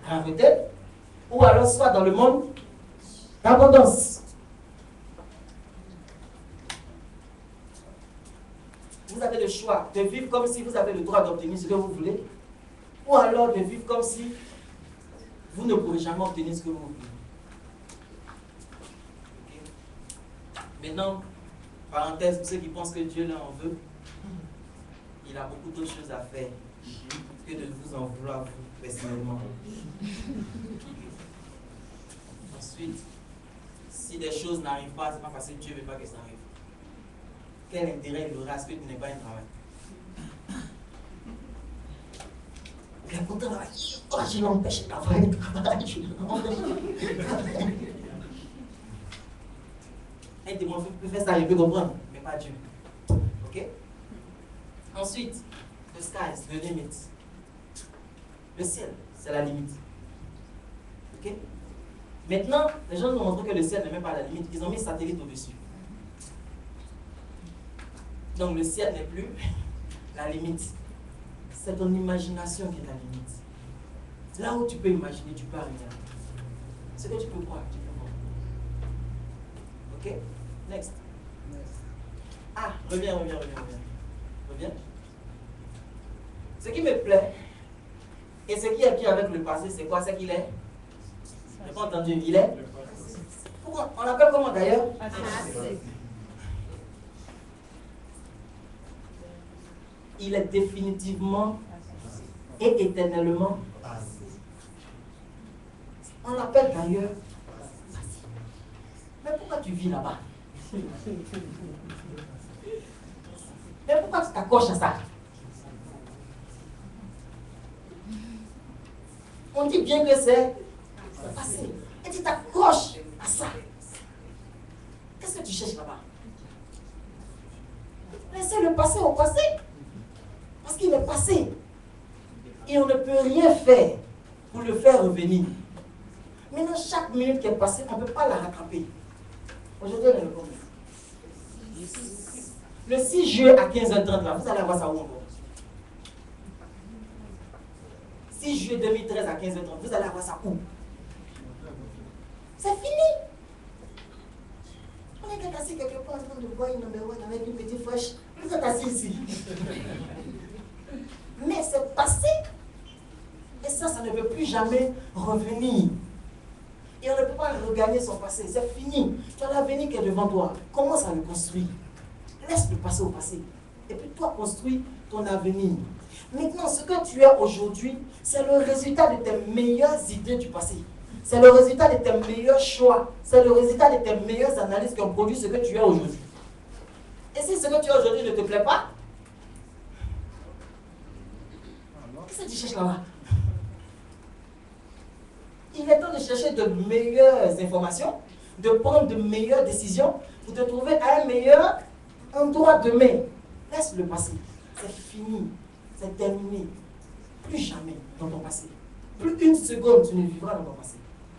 pauvreté, ou alors soit dans le monde d'abondance. Vous avez le choix de vivre comme si vous avez le droit d'obtenir ce que vous voulez, ou alors de vivre comme si vous ne pourrez jamais obtenir ce que vous voulez. Okay. Maintenant, parenthèse, pour ceux qui pensent que Dieu leur en veut, il a beaucoup d'autres choses à faire que de vous en vouloir vous personnellement. Ensuite, si des choses n'arrivent pas, c'est pas parce que Dieu ne veut pas que ça arrive. Quel intérêt il aura à ce que tu n'aies pas un travail? Il est content là. Oh, je l'empêche de travailler. Un démon peut faire ça, il peut comprendre, mais pas Dieu. Ok? Ensuite, the sky is the limit. Le ciel, c'est la limite. Ok? Maintenant, les gens nous montrent que le ciel n'est même pas la limite. Ils ont mis satellite au-dessus. Donc le ciel n'est plus la limite. C'est ton imagination qui est la limite. Là où tu peux imaginer, tu peux arriver. Ce que tu peux croire, tu peux voir. Ok? Next. Ah, reviens. Ce qui me plaît, et ce qui est acquis avec le passé, c'est quoi? C'est qu'il est? Je n'ai pas entendu. Il est? Pourquoi? On l'appelle comment d'ailleurs? Passé. Il est définitivement et éternellement passé. On l'appelle d'ailleurs passé. Mais pourquoi tu vis là-bas? Mais pourquoi tu t'accroches à ça? On dit bien que c'est passé. Et tu t'accroches à ça. Qu'est-ce que tu cherches là-bas? Laissez le passé au passé. Parce qu'il est passé. Et on ne peut rien faire pour le faire revenir. Maintenant, chaque minute qui est passée, on ne peut pas la rattraper. Aujourd'hui, on est le combien? Le 6 juillet à 15h30, là, vous allez avoir ça où encore? 6 juillet 2013 à 15h30, vous allez avoir ça où? C'est fini. On est assis quelque part en train de boire une numéro avec une petite fraîche. Vous êtes assis ici. Mais c'est passé. Et ça ne peut plus jamais revenir. Et on ne peut pas regagner son passé. C'est fini. Tu as l'avenir qui est devant toi. Commence à le construire. Laisse le passé au passé. Et puis toi, construis ton avenir. Maintenant, ce que tu es aujourd'hui, c'est le résultat de tes meilleures idées du passé. C'est le résultat de tes meilleurs choix. C'est le résultat de tes meilleures analyses qui ont produit ce que tu es aujourd'hui. Et si ce que tu es aujourd'hui ne te plaît pas, qu'est-ce que tu cherches là-bas? Il est temps de chercher de meilleures informations, de prendre de meilleures décisions pour te trouver à un meilleur endroit demain. Laisse le passé. C'est fini. C'est terminé. Plus jamais dans ton passé. Plus une seconde tu ne vivras dans ton passé.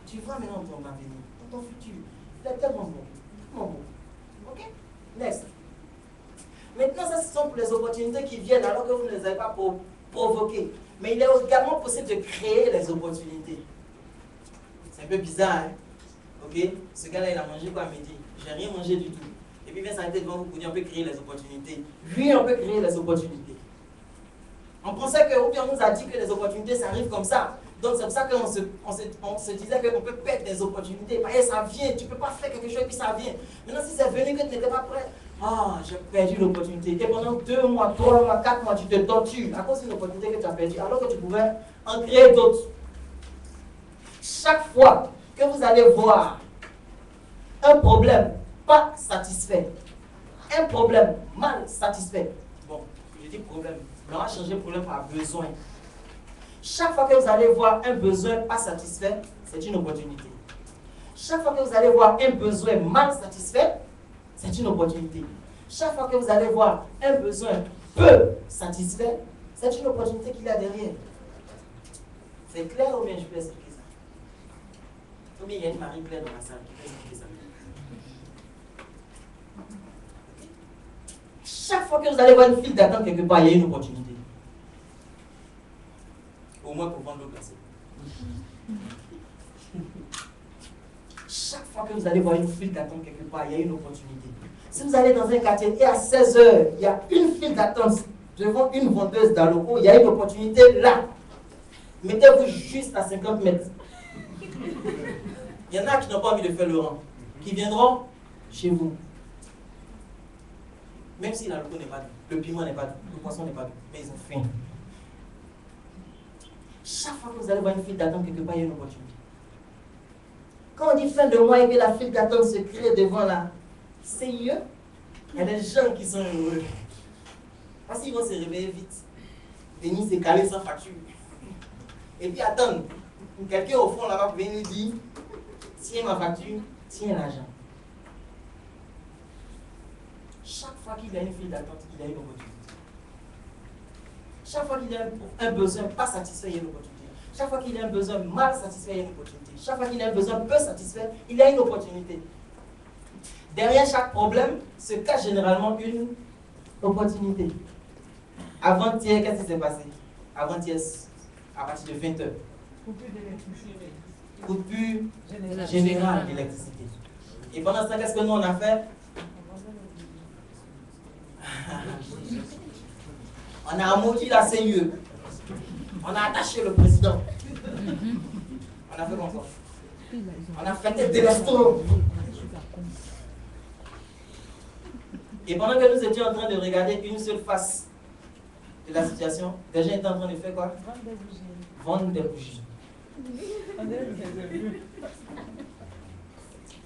Tu vivras maintenant dans ton avenir, dans ton futur. Il est tellement bon. Tellement bon. Ok? Next. Maintenant, ça, ce sont pour les opportunités qui viennent alors que vous ne les avez pas provoquées. Mais il est également possible de créer les opportunités. C'est un peu bizarre, hein? Ok? Ce gars-là, il a mangé quoi à midi? J'ai rien mangé du tout. Et puis il vient s'arrêter devant vous pour dire on peut créer les opportunités. Oui, on peut créer les opportunités. On pensait que, ou bien on nous a dit que les opportunités, ça arrive comme ça. Donc c'est pour ça qu'on se disait qu'on peut perdre des opportunités. Parce que ça vient, tu ne peux pas faire quelque chose et puis ça vient. Maintenant, si c'est venu que tu n'étais pas prêt, ah, j'ai perdu l'opportunité. Et pendant 2 mois, 3 mois, 4 mois, tu te tortures à cause d'une opportunité que tu as perdue, alors que tu pouvais en créer d'autres. Chaque fois que vous allez voir un problème pas satisfait, un problème mal satisfait, bon, je dis problème, mais on va changer problème par besoin. Chaque fois que vous allez voir un besoin pas satisfait, c'est une opportunité. Chaque fois que vous allez voir un besoin mal satisfait, c'est une opportunité. Chaque fois que vous allez voir un besoin peu satisfait, c'est une opportunité qu'il y a derrière. C'est clair ou bien je peux expliquer ça? Ou bien il y a une Marie-Claire dans la salle qui peut expliquer ça? Chaque fois que vous allez voir une file d'attente quelque part, il y a une opportunité. Au moins pour vendre l'eau glacée. Chaque fois que vous allez voir une file d'attente quelque part, il y a une opportunité. Si vous allez dans un quartier et à 16 h, il y a une file d'attente devant une vendeuse dans le haut, il y a une opportunité là. Mettez-vous juste à 50 mètres. Il y en a qui n'ont pas envie de faire le rang, qui viendront chez vous. Même si la loco n'est pas doux, le piment n'est pas doux, le poisson n'est pas doux, mais ils ont faim. Chaque fois que vous allez voir une file d'attente quelque part, il y a une opportunité. Quand on dit fin de mois et que la file d'attente se crée devant la CIE, il y a des gens qui sont heureux. Parce qu'ils vont se réveiller vite, venir se caler sans facture. Et puis attendre. Quelqu'un au fond là-bas vient nous dire, tiens ma facture, tiens l'argent. Chaque fois qu'il y a une file d'attente, il y a une opportunité. Chaque fois qu'il y a un besoin pas satisfait, il y a une opportunité. Chaque fois qu'il y a un besoin mal satisfait, il y a une opportunité. Chaque fois qu'il y a un besoin peu satisfait, il y a une opportunité. Derrière chaque problème se cache généralement une opportunité. Avant-hier, qu'est-ce qui s'est passé? Avant-hier, à partir de 20 h. Coupure générale d'électricité. Et pendant ce temps, qu'est-ce que nous on a fait? On a maudit la CIE. On a attaché le président. On a fait quoi encore? On a fait des restaurants. Et pendant que nous étions en train de regarder une seule face de la situation, les gens étaient en train de faire quoi? Vendre des bougies.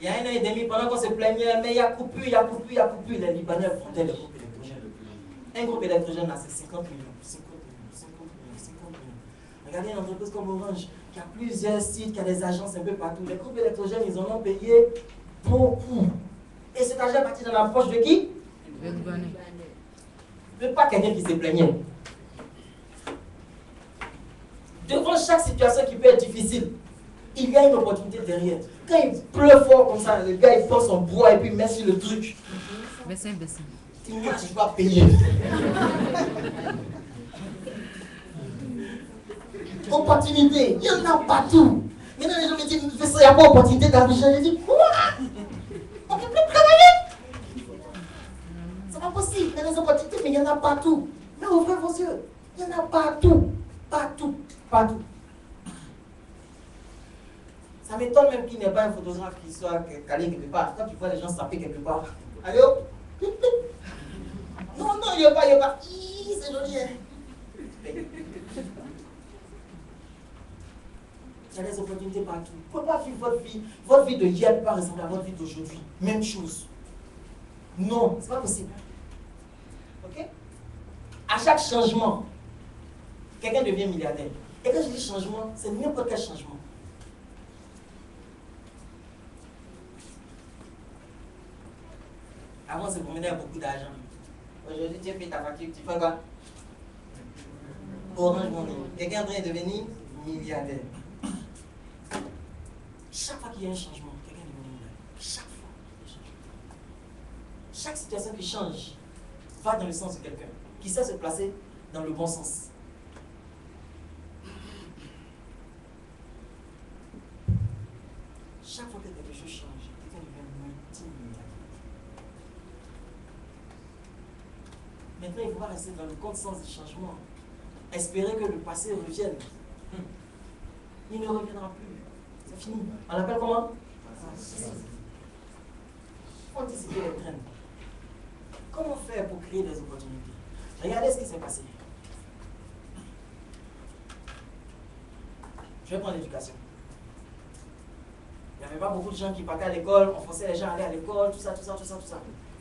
Il y a 1 an et demi, pendant qu'on se plaignait, mais il y a coupure, il y a coupure, il y a coupure, les Libanais vendaient les groupes électrogènes. Un groupe électrogène, là, c'est 50 millions. 50 millions, 50 millions, 50 millions. Regardez une entreprise comme Orange, qui a plusieurs sites, qui a des agences un peu partout. Les groupes électrogènes, ils en ont payé beaucoup. Et cet argent est parti dans la poche de qui? Mais pas quelqu'un qui se plaignait. Devant chaque situation qui peut être difficile, il y a une opportunité derrière. Quand il pleut fort comme ça, le gars il prend son bois et puis met sur le truc. Bessin. Moi je vais payer. Opportunité, il y en a partout. Maintenant les gens me disent, il n'y a pas d'opportunité d'argent. Je dis, quoi? On ne peut plus travailler. C'est pas possible, il y a des opportunités, mais il y en a partout. Mais ouvrez vos yeux, il y en a partout. Partout. Ça m'étonne même qu'il n'y ait pas un photographe qui soit calé quelque part. Quand tu vois les gens saper quelque part, allez hop, non, il n'y a pas, c'est joli. Hein. Il y a des opportunités partout. Vous ne pouvez pas vivre votre vie de hier ne peut pas ressembler à votre vie d'aujourd'hui. Même chose. Non, c'est pas possible. Ok? À chaque changement, quelqu'un devient milliardaire. Et quand je dis changement, c'est n'importe quel changement. Avant, on se promenait avec beaucoup d'argent. Aujourd'hui, tu payes ta facture, tu fais quoi? Orange Money. Quelqu'un est en train de devenir milliardaire. Chaque fois qu'il y a un changement, quelqu'un devient milliardaire. Chaque fois qu'il y a un changement. Chaque situation qui change va dans le sens de quelqu'un qui sait se placer dans le bon sens. Chaque fois que quelque chose change, quelqu'un devient multimilliardaire. Maintenant, il faut rester dans le bon sens du changement. Espérer que le passé revienne. Il ne reviendra plus. C'est fini. On l'appelle comment? Anticiper les traînes. Comment faire pour créer des opportunités? Regardez ce qui s'est passé. Je vais prendre l'éducation. Il n'y avait pas beaucoup de gens qui partaient à l'école, on forçait les gens à aller à l'école, tout ça.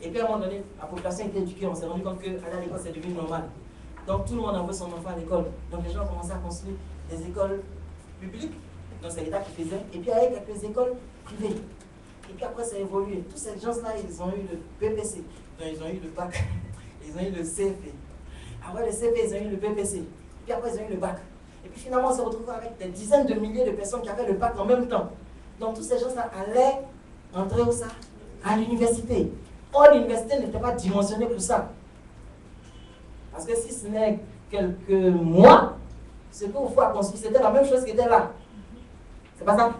Et puis à un moment donné, la population était éduquée, on s'est rendu compte qu'aller à l'école c'est devenu normal. Donc tout le monde envoie son enfant à l'école. Donc les gens ont commencé à construire des écoles publiques, donc c'est l'État qui faisait, et puis avec quelques écoles privées. Et puis après ça a évolué. Tous ces gens-là, ils ont eu le BPC, donc ils ont eu le bac, ils ont eu le CFP. Après le CFP, ils ont eu le BPC. Puis après ils ont eu le bac. Et puis finalement on s'est retrouvé avec des dizaines de milliers de personnes qui avaient le bac en même temps. Donc tous ces gens-là allaient entrer où ça? À l'université. Or l'université n'était pas dimensionnée pour ça. Parce que si ce n'est quelques mois, ce que vous faites construire, c'était la même chose qui était là. C'est pas ça?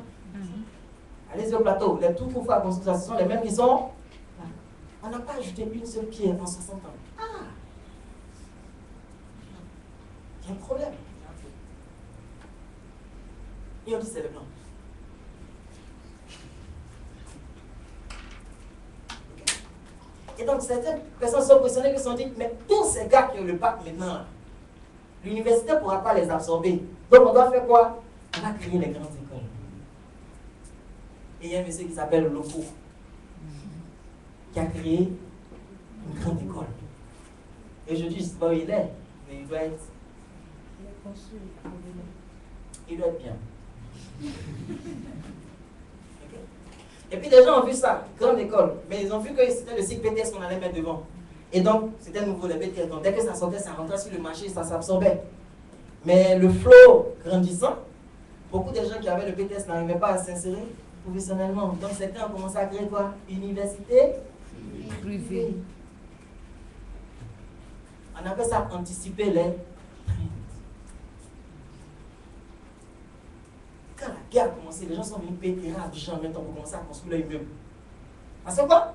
Allez-y au plateau, les tout qu'il faut à construire, ce sont les mêmes qui sont là. On n'a pas ajouté une seule pierre en 60 ans. Ah! Il y a un problème. Et on dit c'est le blanc. Et donc certaines personnes sont questionnées qui se sont dit, mais tous ces gars qui ont le bac maintenant, l'université ne pourra pas les absorber. Donc on doit faire quoi? On va créer les grandes écoles. Et il y a un monsieur qui s'appelle Lopo, qui a créé une grande école. Et je dis, je ne sais pas où il est, mais il doit être. Il doit être bien. Okay. Et puis les gens ont vu ça, grande école, mais ils ont vu que c'était le cycle BTS qu'on allait mettre devant. Et donc, c'était nouveau le BTS. Donc dès que ça sortait, ça rentrait sur le marché, ça s'absorbait. Mais le flow grandissant, beaucoup de gens qui avaient le BTS n'arrivaient pas à s'insérer professionnellement. Donc certains ont commencé à créer quoi? Université privée. On appelle ça anticiper les trends. Quand la guerre a commencé, les gens sont venus payer l'argent en même temps pour commencer à construire leur immeuble. Parce que quoi?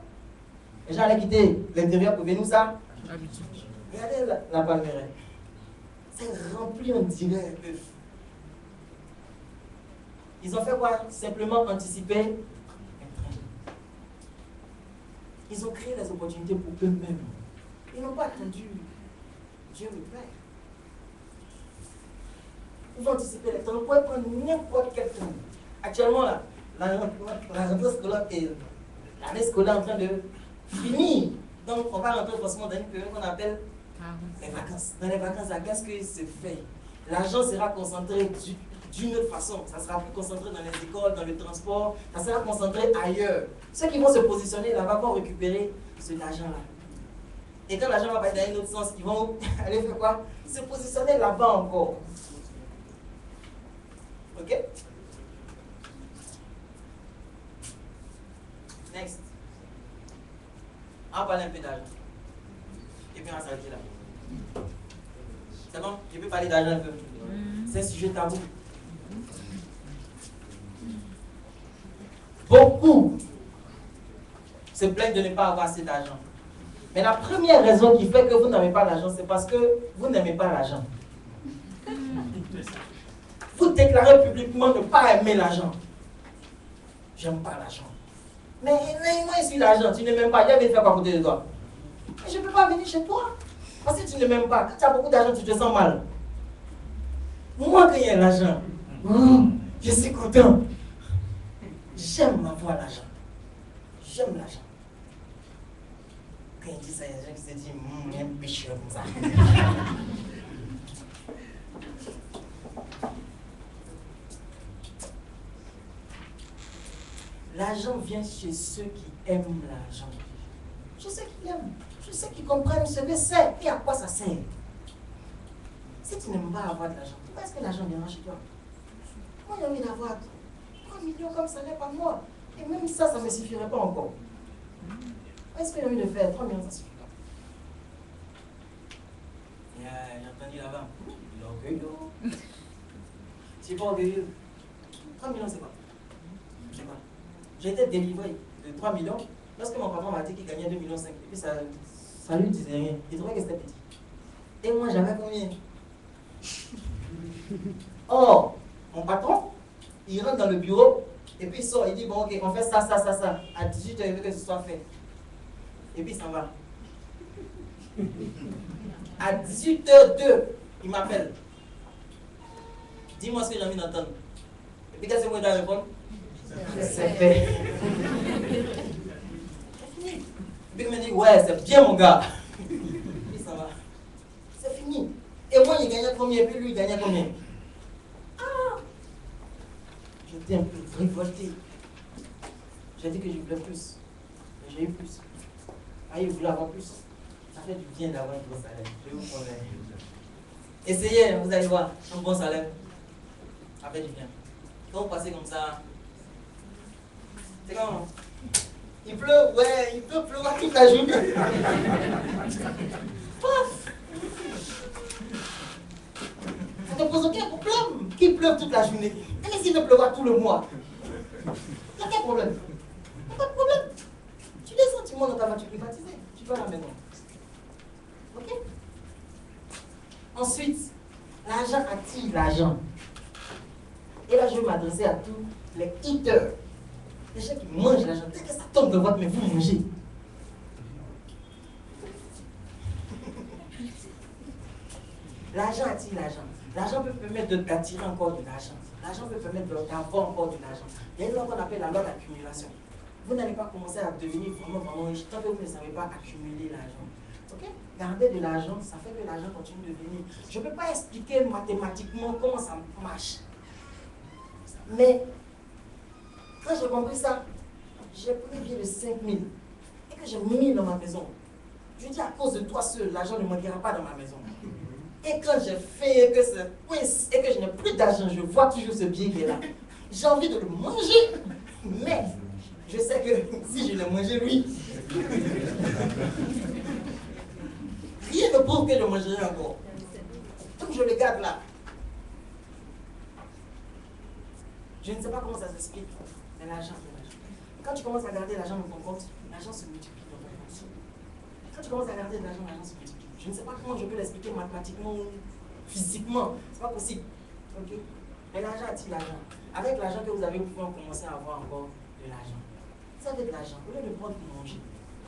Les gens allaient quitter l'intérieur pour venir où ça? Regardez la Palmeraie. C'est rempli, on dirait un peu. Ils ont fait quoi? Simplement anticiper un train. Ils ont créé des opportunités pour eux-mêmes. Ils n'ont pas attendu Dieu le Père. Ils ont anticipé les temps. Vous pouvez prendre n'importe quel temps. Actuellement, là, la rentrée scolaire est l'année scolaire en train de finir. Donc, on va rentrer forcément dans une période qu'on appelle les vacances. Dans les vacances, qu'est-ce qui se fait? L'argent sera concentré d'une autre façon. Ça sera plus concentré dans les écoles, dans le transport. Ça sera concentré ailleurs. Ceux qui vont se positionner là-bas vont récupérer cet argent-là. Et quand l'argent va pas dans un autre sens, ils vont aller faire quoi? Se positionner là-bas encore. Ok? Next. On va parler un peu d'argent. Et puis on va s'arrêter là. C'est bon? Je peux parler d'argent un peu. C'est un sujet tabou. Beaucoup se plaignent de ne pas avoir assez d'argent. Mais la première raison qui fait que vous n'avez pas l'argent, c'est parce que vous n'aimez pas l'argent. Vous déclarez publiquement ne pas aimer l'argent. J'aime pas l'argent. Mais moi, je suis l'argent, tu ne m'aimes pas. Il vient faire quoi à côté de toi? Mais je ne peux pas venir chez toi. Parce que tu ne m'aimes pas. Quand tu as beaucoup d'argent, tu te sens mal. Moi, quand il y a l'argent, je suis content. J'aime avoir l'argent. J'aime l'argent. Quand il dit ça, il y a des gens qui se disent, il y a un péché comme ça. L'argent vient chez ceux qui aiment l'argent. Je sais qui l'aiment. Je sais qu'ils comprennent ce que c'est et à quoi ça sert. Si tu n'aimes pas avoir de l'argent, pourquoi est-ce que l'argent viendra chez toi? Moi, j'ai envie d'avoir 3 millions comme salaire par mois. Et même ça, ça ne me suffirait pas encore. Est-ce que j'ai envie de faire 3 millions, ça ne suffit pas? J'ai entendu là-bas. L'orgueil. C'est pas orgueilleux. 3 millions, c'est quoi? Je sais pas. J'ai été délivré de 3 millions lorsque mon patron m'a dit qu'il gagnait 2,5 millions. Et puis ça lui disait rien. Il trouvait que c'était petit. Et moi, j'avais combien? Or, mon patron, il rentre dans le bureau et puis il sort. Il dit, bon, ok, on fait ça, ça, ça, ça. À 18h, il veut que ce soit fait. Et puis il s'en va. À 18h02, il m'appelle. Dis-moi ce que j'ai envie d'entendre. Et puis qu'est-ce que moi je dois répondre? C'est fait. C'est fini. Et puis il me dit, ouais, c'est bien mon gars. Et ça va. C'est fini. Et moi, il gagnait combien? Et puis lui, il gagnait combien? Ah! J'étais un peu révolté. J'ai dit que je voulais plus. Mais j'ai eu plus. Ah, il voulait avoir plus. Ça fait du bien d'avoir un bon salaire. Je vous promets. Essayez, vous allez voir. Un bon salaire. Ça fait du bien. Quand vous passez comme ça, c'est comment? Il pleut, ouais, il peut pleuvoir toute la journée. Paf! pleuve toute la journée. Et mais s'il ne pleut pas tout le mois, il n'y a quel problème? Il n'y a pas de problème. Tu descends, tu montes dans ta voiture privatisée. Tu vas à la maison. Ok? Ensuite, l'argent attire l'argent. Et là, je vais m'adresser à tous les eaters. Les gens qui mangent l'argent. Dès que ça tombe de votre main, vous mangez. L'argent attire l'argent. L'argent peut permettre d'attirer encore de l'argent. L'argent peut permettre d'avoir encore de l'argent. Il y a une loi qu'on appelle la loi d'accumulation. Vous n'allez pas commencer à devenir vraiment riche tant que vous ne savez pas accumuler l'argent. Ok? Garder de l'argent, ça fait que l'argent continue de venir. Je ne peux pas expliquer mathématiquement comment ça marche. Mais quand j'ai compris ça, j'ai pris un billet de 5 000 et que j'ai mis dans ma maison. Je dis à cause de toi seul, l'argent ne manquera pas dans ma maison. Et quand j'ai fait que ça coince et que je n'ai plus d'argent, je vois toujours ce billet qui est là. J'ai envie de le manger, mais je sais que si je le mangeais, lui, rien ne prouve que je mangerai encore. Donc je le garde là. Je ne sais pas comment ça s'explique, mais l'argent, c'est l'argent. Quand tu commences à garder l'argent dans ton compte, l'argent se multiplie dans ton compte. Quand tu commences à garder de l'argent se multiplie. Je ne sais pas comment je peux l'expliquer mathématiquement ou physiquement. C'est pas possible. Okay? Mais l'argent attire l'argent. Avec l'argent que vous avez, vous pouvez commencer à avoir encore de l'argent. Vous avez de l'argent. Au lieu de prendre pour manger,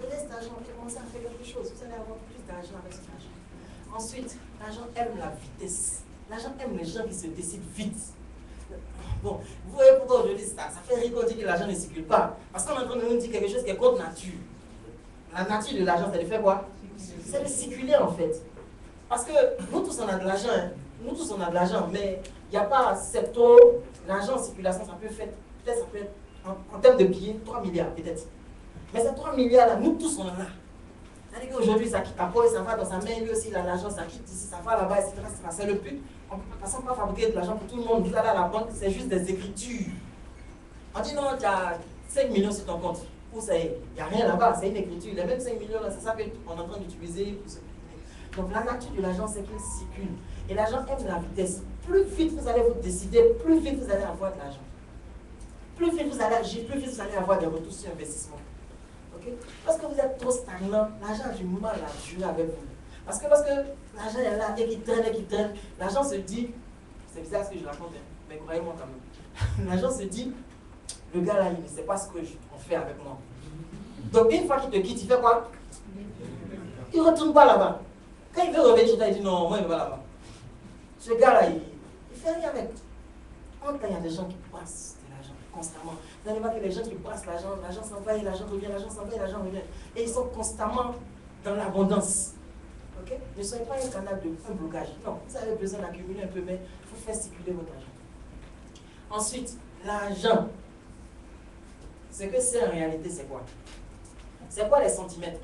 prenez cet argent et commencez à faire quelque chose. Vous allez avoir plus d'argent avec cet argent. Ensuite, l'argent aime la vitesse. L'argent aime les gens qui se décident vite. Bon, vous voyez pourquoi je dis ça? Ça fait rire qu'on dit que l'argent ne circule pas. Parce qu'on est en train de nous dire quelque chose qui est contre nature. La nature de l'argent, c'est de faire quoi? C'est de circuler en fait. Parce que nous tous on a de l'argent, hein. Nous tous on a de l'argent, mais il n'y a pas cette eau, l'argent en circulation, ça peut faire, peut-être ça peut être, en termes de billets, 3 milliards peut-être. Mais ces 3 milliards là, nous tous on en a. C'est-à-dire qu'aujourd'hui ça quitte à Paul, ça va dans sa main, lui aussi il a l'argent, ça quitte ici, ça va là-bas, etc. C'est le but. On ne peut pas fabriquer de l'argent pour tout le monde. Vous allez à la banque, c'est juste des écritures. On dit non, tu as 5 millions sur ton compte. Où ça est? Il n'y a rien là-bas, c'est une écriture. Les mêmes 5 millions là, c'est ça qu'on est en train d'utiliser pour se. Donc la nature de l'argent, c'est qu'il circule. Et l'argent aime la vitesse. Plus vite vous allez vous décider, plus vite vous allez avoir de l'argent. Plus vite vous allez agir, plus vite vous allez avoir des retours sur investissement. Okay? Parce que vous êtes trop stagnant, l'argent a du mal à durer avec vous. Parce que l'argent est là et qu'il traîne, l'argent se dit, c'est bizarre ce que je raconte, hein, mais croyez-moi quand même. L'argent se dit, le gars là, il ne sait pas ce que on fait avec moi. Donc une fois qu'il te quitte, il fait quoi? Il ne retourne pas là-bas. Quand il veut revenir chez toi, il dit non, moi il ne va pas là-bas. Ce gars-là, il ne fait rien avec. Quand il y a des gens qui passent de l'argent constamment, vous allez voir que les gens qui passent l'argent s'en va et l'argent revient, l'argent s'en va et l'argent revient. Et ils sont constamment dans l'abondance. Okay? Ne soyez pas un canal de un blocage. Non, vous avez besoin d'accumuler un peu, mais il faut faire circuler votre argent. Ensuite, l'argent. Ce que c'est en réalité, c'est quoi? C'est quoi les centimètres?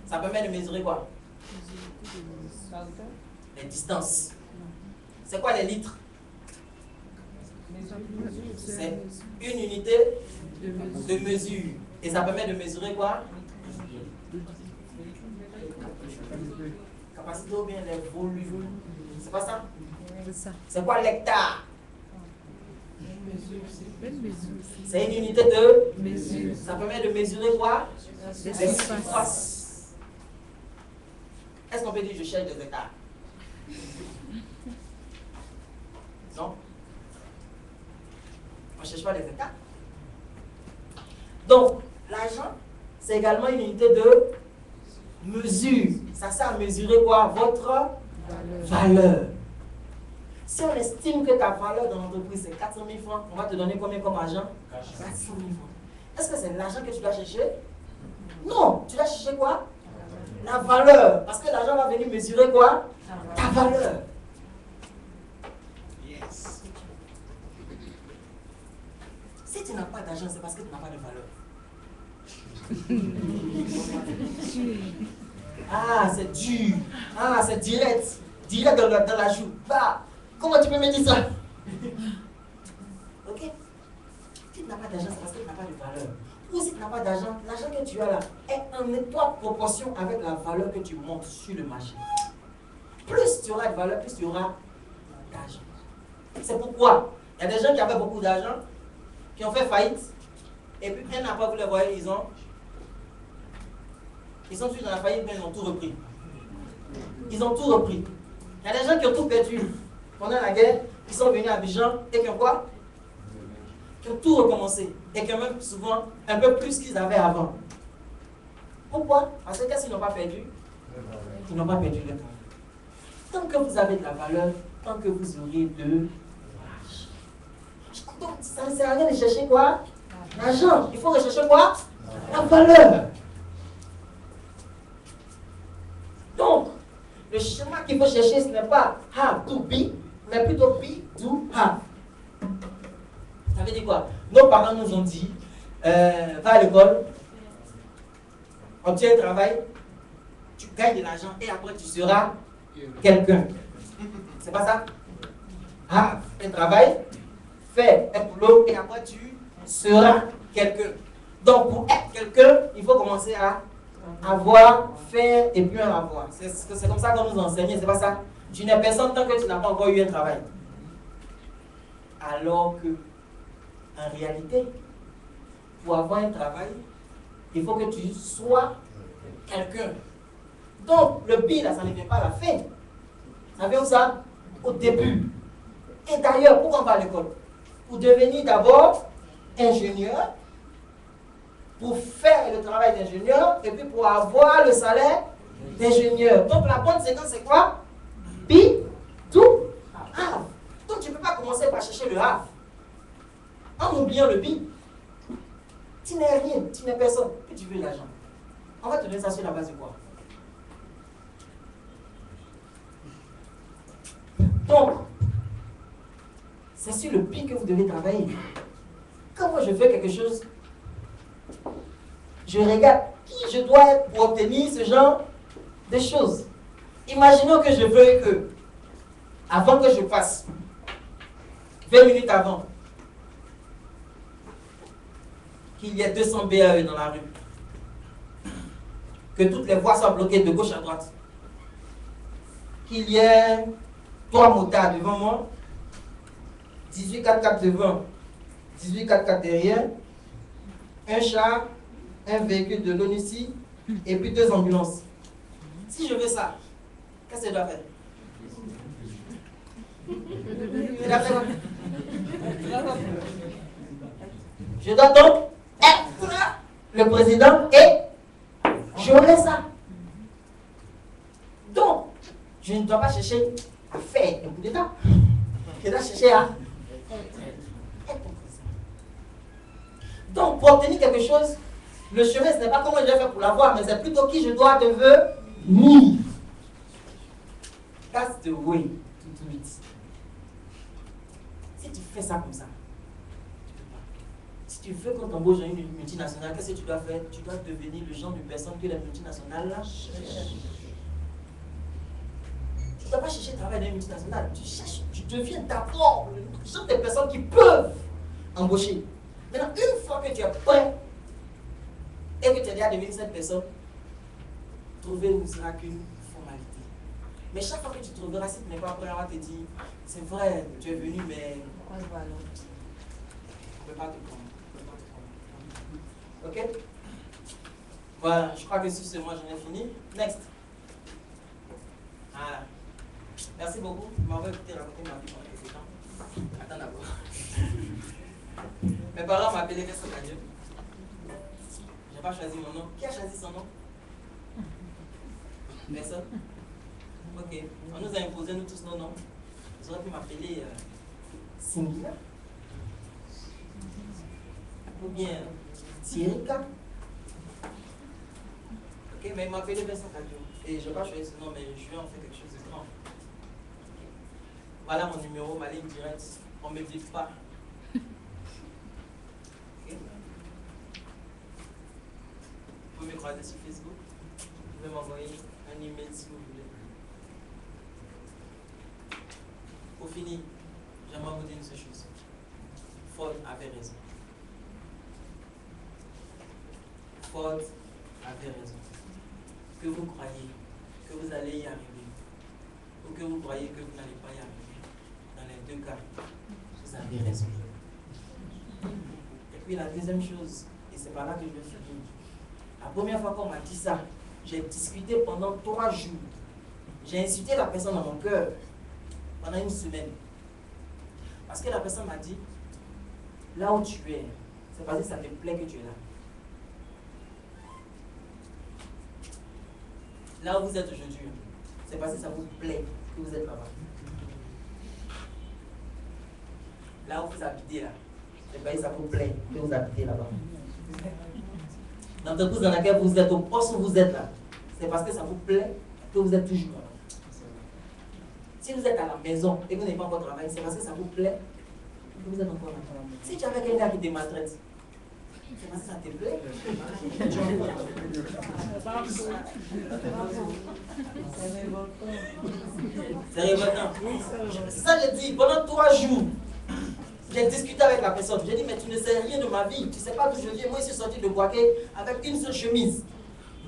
Ça permet de mesurer quoi? Les distances. C'est quoi les litres? C'est une unité de mesure. Et ça permet de mesurer quoi? Capacité ou bien les volumes. C'est pas ça? C'est quoi l'hectare? C'est une unité de mesure. Ça permet de mesurer quoi? Les surfaces. Est-ce qu'on peut dire je cherche des hectares? Non? On ne cherche pas des hectares. Donc, l'argent, c'est également une unité de mesure. Ça sert à mesurer quoi? Votre valeur. Si on estime que ta valeur dans l'entreprise c'est 400 000 francs, on va te donner combien comme argent? 400 000 francs. Est-ce que c'est l'argent que tu dois chercher? Non, tu dois chercher quoi? La valeur. Parce que l'argent va venir mesurer quoi? Ta valeur. Yes. Si tu n'as pas d'argent, c'est parce que tu n'as pas de valeur. Ah, c'est dur. Ah, c'est direct. Direct dans la joue. Bah, comment tu peux me dire ça? Ok? Si tu n'as pas d'argent, c'est parce que tu n'as pas de valeur. Ou si tu n'as pas d'argent, l'argent que tu as là est en étroite proportion avec la valeur que tu montes sur le marché. plus tu auras de valeur, plus tu auras d'argent. C'est pourquoi il y a des gens qui avaient beaucoup d'argent, qui ont fait faillite, et puis un après vous les voyez, ils sont tous dans la faillite, mais ils ont tout repris. Ils ont tout repris. Il y a des gens qui ont tout perdu pendant la guerre, qui sont venus à Abidjan et qui ont quoi? Qui ont tout recommencé. Et qui ont même souvent un peu plus qu'ils avaient avant. Pourquoi? Parce que qu'est-ce qu'ils n'ont pas perdu? Ils n'ont pas perdu le temps. Tant que vous avez de la valeur, tant que vous aurez de l'âge. Donc, ça ne sert à rien de chercher quoi? L'argent. Il faut rechercher quoi? La valeur. Donc, le schéma qu'il faut chercher, ce n'est pas have to be, mais plutôt be to have. Ça veut dire quoi? Nos parents nous ont dit, va à l'école, obtiens un travail, tu gagnes de l'argent et après tu seras quelqu'un. C'est pas ça? Have un travail, fais un boulot et après tu seras quelqu'un. Donc pour être quelqu'un, il faut commencer à avoir, faire et puis avoir. C'est comme ça qu'on nous enseigne, c'est pas ça? Tu n'es personne tant que tu n'as pas encore eu un travail. Alors que, en réalité, pour avoir un travail, il faut que tu sois quelqu'un. Donc, le but là, ça ne vient pas à la fin. Ça vient où ça? Au début. Et d'ailleurs, pourquoi on va à l'école? Pour devenir d'abord ingénieur, pour faire le travail d'ingénieur, et puis pour avoir le salaire d'ingénieur. Donc, la bonne séquence, c'est quoi? Be, do, have. Donc, tu ne peux pas commencer par chercher le have en oubliant le be. Tu n'es rien, tu n'es personne, puis tu veux de l'argent. On va te donner ça sur la base de quoi? Donc, c'est sur le be que vous devez travailler. Quand moi je fais quelque chose, je regarde qui je dois être pour obtenir ce genre de choses. Imaginons que je veux que, avant que je passe, 20 minutes avant, qu'il y ait 200 BAE dans la rue, que toutes les voies soient bloquées de gauche à droite, qu'il y ait 3 motards devant moi, 18 4x4 devant, 18 4x4 derrière, un char, un véhicule de l'ONUCI et puis 2 ambulances. Si je veux ça, qu'est-ce que je dois faire? Je dois donc être le président et j'aurai ça. Donc, je ne dois pas chercher à faire un coup d'État. Je dois chercher à être président. Donc, pour obtenir quelque chose, le chemin, ce n'est pas comment je vais faire pour l'avoir, mais c'est plutôt qui je dois devenir. That's the way to do it. Si tu fais ça comme ça, tu peux pas. Si tu veux qu'on t'embauche dans une multinationale, qu'est-ce que tu dois faire? Tu dois devenir le genre de personne que les multinationales cherchent. Tu ne dois pas chercher à travailler dans une multinationale. Tu deviens d'abord le genre de personnes qui peuvent embaucher. Maintenant, une fois que tu es prêt et que tu es déjà devenu cette personne, trouver ne sera qu'une formalité. Mais chaque fois que tu trouveras, si tu n'es pas prêt, on va te dire, c'est vrai, tu es venu, mais on ne peut pas te prendre. Ok? Voilà, je crois que sur ce mois, j'en ai fini. Next. Ah. Merci beaucoup. Je m'en vais écouter raconter ma vie pendant quelques temps. Attends d'abord. Mes parents m'appelaient Vincent Radio. Je n'ai pas choisi mon nom. Qui a choisi son nom? Personne? Ok. On nous a imposé, nous tous, nos noms. Ils auraient pu m'appeler Singila. Ou bien Thierryka. Ok, mais ils m'appelaient Vincent Radio. Et je n'ai pas choisi ce nom, mais je vais en faire quelque chose de grand. Okay. Voilà mon numéro, ma ligne directe. On ne me dit pas. Okay. Vous pouvez me croiser sur Facebook. Vous pouvez m'envoyer un email si vous voulez. Pour finir, j'aimerais vous dire une seule chose. Ford avait raison. Ford avait raison. Que vous croyez que vous allez y arriver, ou que vous croyez que vous n'allez pas y arriver. Dans les deux cas, vous avez raison. Et puis la deuxième chose, et c'est par là que je vais finir. La première fois qu'on m'a dit ça, j'ai discuté pendant 3 jours. J'ai insulté la personne dans mon cœur pendant 1 semaine. Parce que la personne m'a dit, là où tu es, c'est parce que ça te plaît que tu es là. Là où vous êtes aujourd'hui, c'est parce que ça vous plaît que vous êtes là-bas. Là où vous habitez là, c'est parce que ça vous plaît que vous habitez là-bas. L'entreprise dans laquelle vous êtes, au poste où vous êtes là, c'est parce que ça vous plaît que vous êtes toujours là. Si vous êtes à la maison et que vous n'avez pas encore travaillé, c'est parce que ça vous plaît que vous êtes encore là. Si tu avais quelqu'un qui te maltraite, c'est parce que ça te plaît. C'est révoltant. C'est ça que j'ai dit. Pendant 3 jours, j'ai discuté avec la personne. J'ai dit, mais tu ne sais rien de ma vie. Tu ne sais pas d'où je viens. Moi, je suis sorti de Boaké avec une seule chemise.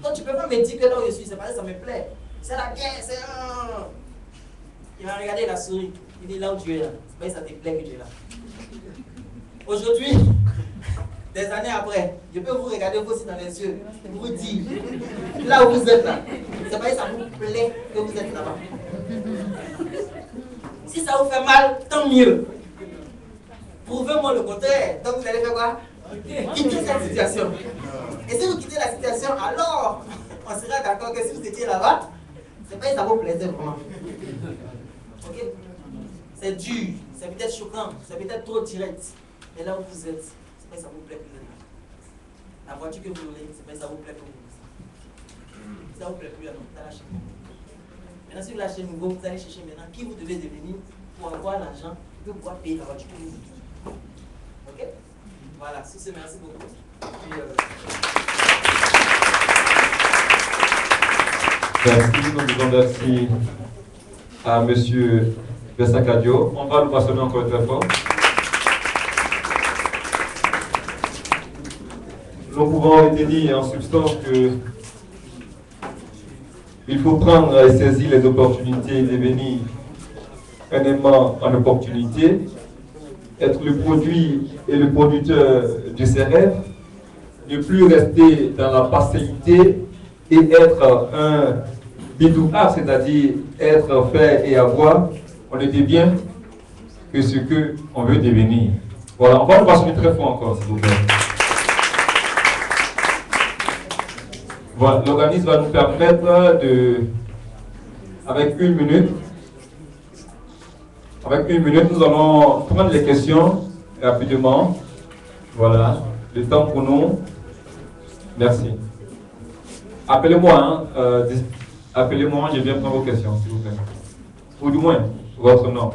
Donc, tu ne peux pas me dire que là où je suis, c'est parce que ça me plaît. C'est la guerre, c'est... Il m'a regardé, il a souri. Il dit, là où tu es là, c'est parce que ça te plaît que tu es là. Aujourd'hui, des années après, je peux vous regarder vous aussi dans les yeux, pour vous dire, là où vous êtes là, c'est parce que ça vous plaît que vous êtes là-bas. Si ça vous fait mal, tant mieux. Prouvez-moi le contraire. Donc vous allez faire quoi? Quitter cette situation. Et si vous quittez la situation, alors on sera d'accord que si vous étiez là-bas, c'est pas que ça vous plaisait vraiment. Ok? C'est dur, c'est peut-être choquant, c'est peut-être trop direct. Mais là où vous êtes, c'est pas que ça vous plaît que vous êtes là. La voiture que vous voulez, c'est pas que ça vous plaît que vous êtes là. Si ça vous plaît plus, alors vous allez acheter. Maintenant, si vous l'achetez nouveau, vous allez chercher maintenant qui vous devez devenir pour avoir l'argent de pouvoir payer la voiture que vous voulez. Ok? Voilà, sur ce, merci beaucoup. Puis, merci, nous disons merci à M. Bessakadio. On va nous passionner encore très fort. Nous pouvons retenir en substance que il faut prendre et saisir les opportunités et devenir un aimant en opportunité, être le produit et le producteur de ses rêves, ne plus rester dans la passivité et être un bidouard, c'est-à-dire être fait et avoir, on ne devient que ce qu'on veut devenir. Voilà, on va nous passionner très fort encore, s'il vous plaît. Voilà, l'organisme va nous permettre de, avec une minute, nous allons prendre les questions rapidement. Voilà, le temps pour nous. Merci. Appelez-moi, appelez-moi, je viens prendre vos questions, s'il vous plaît. Ou du moins, votre nom.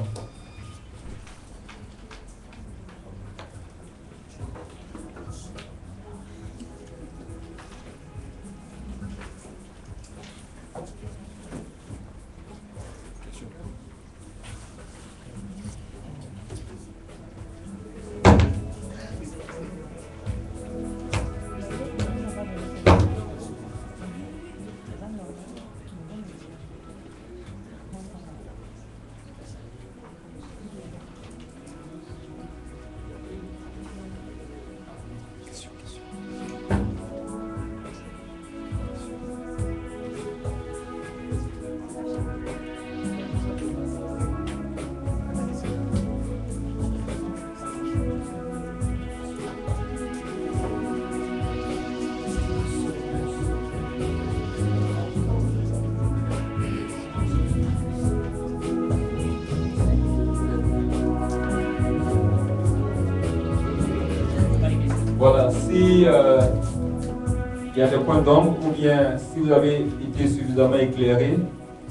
Voilà, si il y a des points d'ombre ou bien si vous avez été suffisamment éclairé,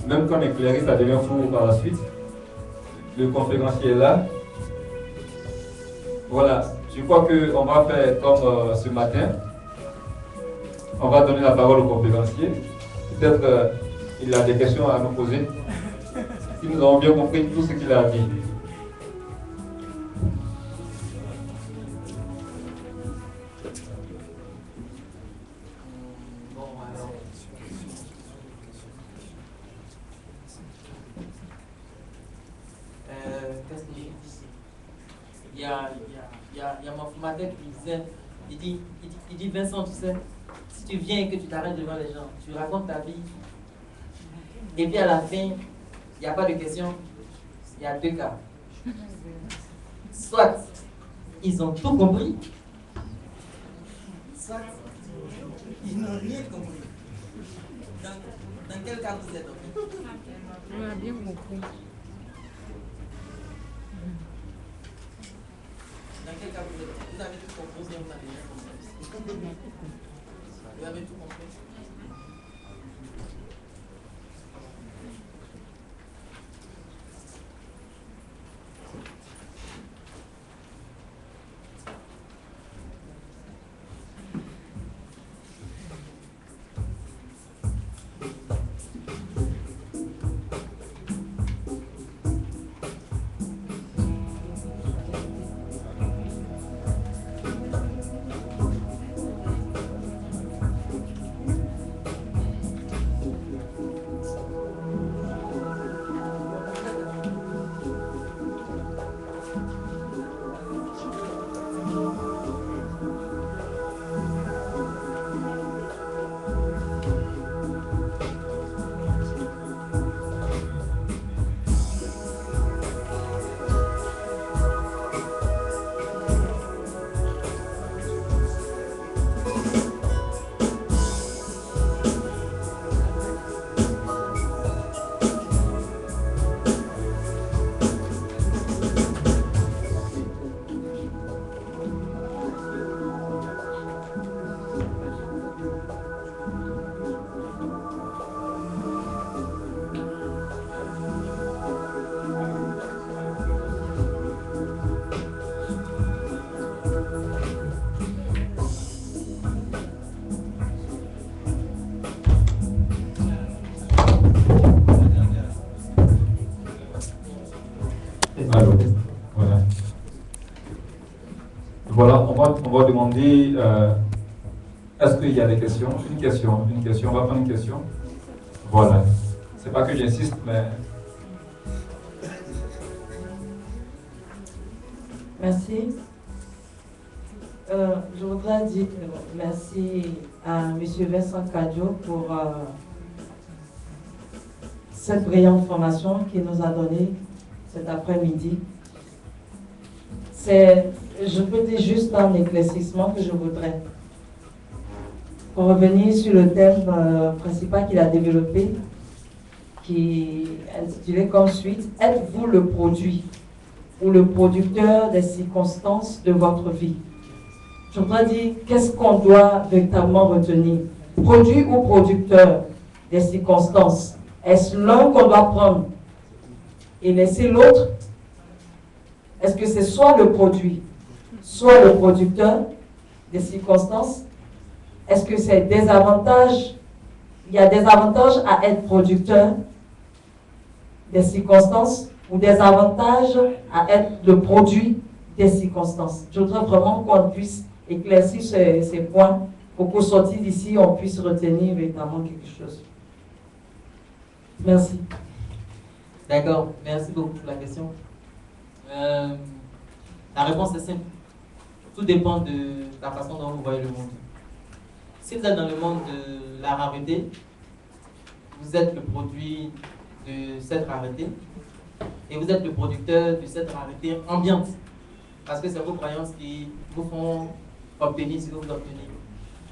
même quand éclairé, ça devient flou par la suite. Le conférencier est là. Voilà, je crois qu'on va faire comme ce matin. On va donner la parole au conférencier. Peut-être il a des questions à nous poser. Si nous avons bien compris tout ce qu'il a dit. il y a mon formateur qui me disait, il dit Vincent, tu sais, si tu viens et que tu t'arrêtes devant les gens, tu racontes ta vie, et puis à la fin, il n'y a pas de question, il y a deux cas. Soit ils ont tout compris, soit ils n'ont rien compris. Dans quel cas vous êtes? On a bien compris. Dans quel cas vous êtes? Vous avez tout compris, vous n'avez rien compris. Vous avez tout compris. Allô, voilà. Voilà, on va demander, est-ce qu'il y a des questions? Une question, on va prendre une question. Voilà. C'est pas que j'insiste, mais... Merci. Je voudrais dire merci à M. Vincent Cadio pour cette brillante formation qu'il nous a donnée cet après-midi. Je peux dire juste un éclaircissement que je voudrais. Pour revenir sur le thème principal qu'il a développé, qui est intitulé comme suite, êtes-vous le produit ou le producteur des circonstances de votre vie? Je voudrais dire, qu'est-ce qu'on doit véritablement retenir? Produit ou producteur des circonstances? Est-ce l'un qu'on doit prendre et laisser l'autre? Est-ce que c'est soit le produit, soit le producteur des circonstances? Est-ce que c'est des avantages? Il y a des avantages à être producteur des circonstances ou des avantages à être le produit des circonstances. Je voudrais vraiment qu'on puisse éclaircir ces points pour qu'au sortir d'ici, on puisse retenir véritablement quelque chose. Merci. D'accord, merci beaucoup pour la question. La réponse est simple. Tout dépend de la façon dont vous voyez le monde. Si vous êtes dans le monde de la rareté, vous êtes le produit de cette rareté et vous êtes le producteur de cette rareté ambiante. Parce que c'est vos croyances qui vous font obtenir ce que vous obtenez.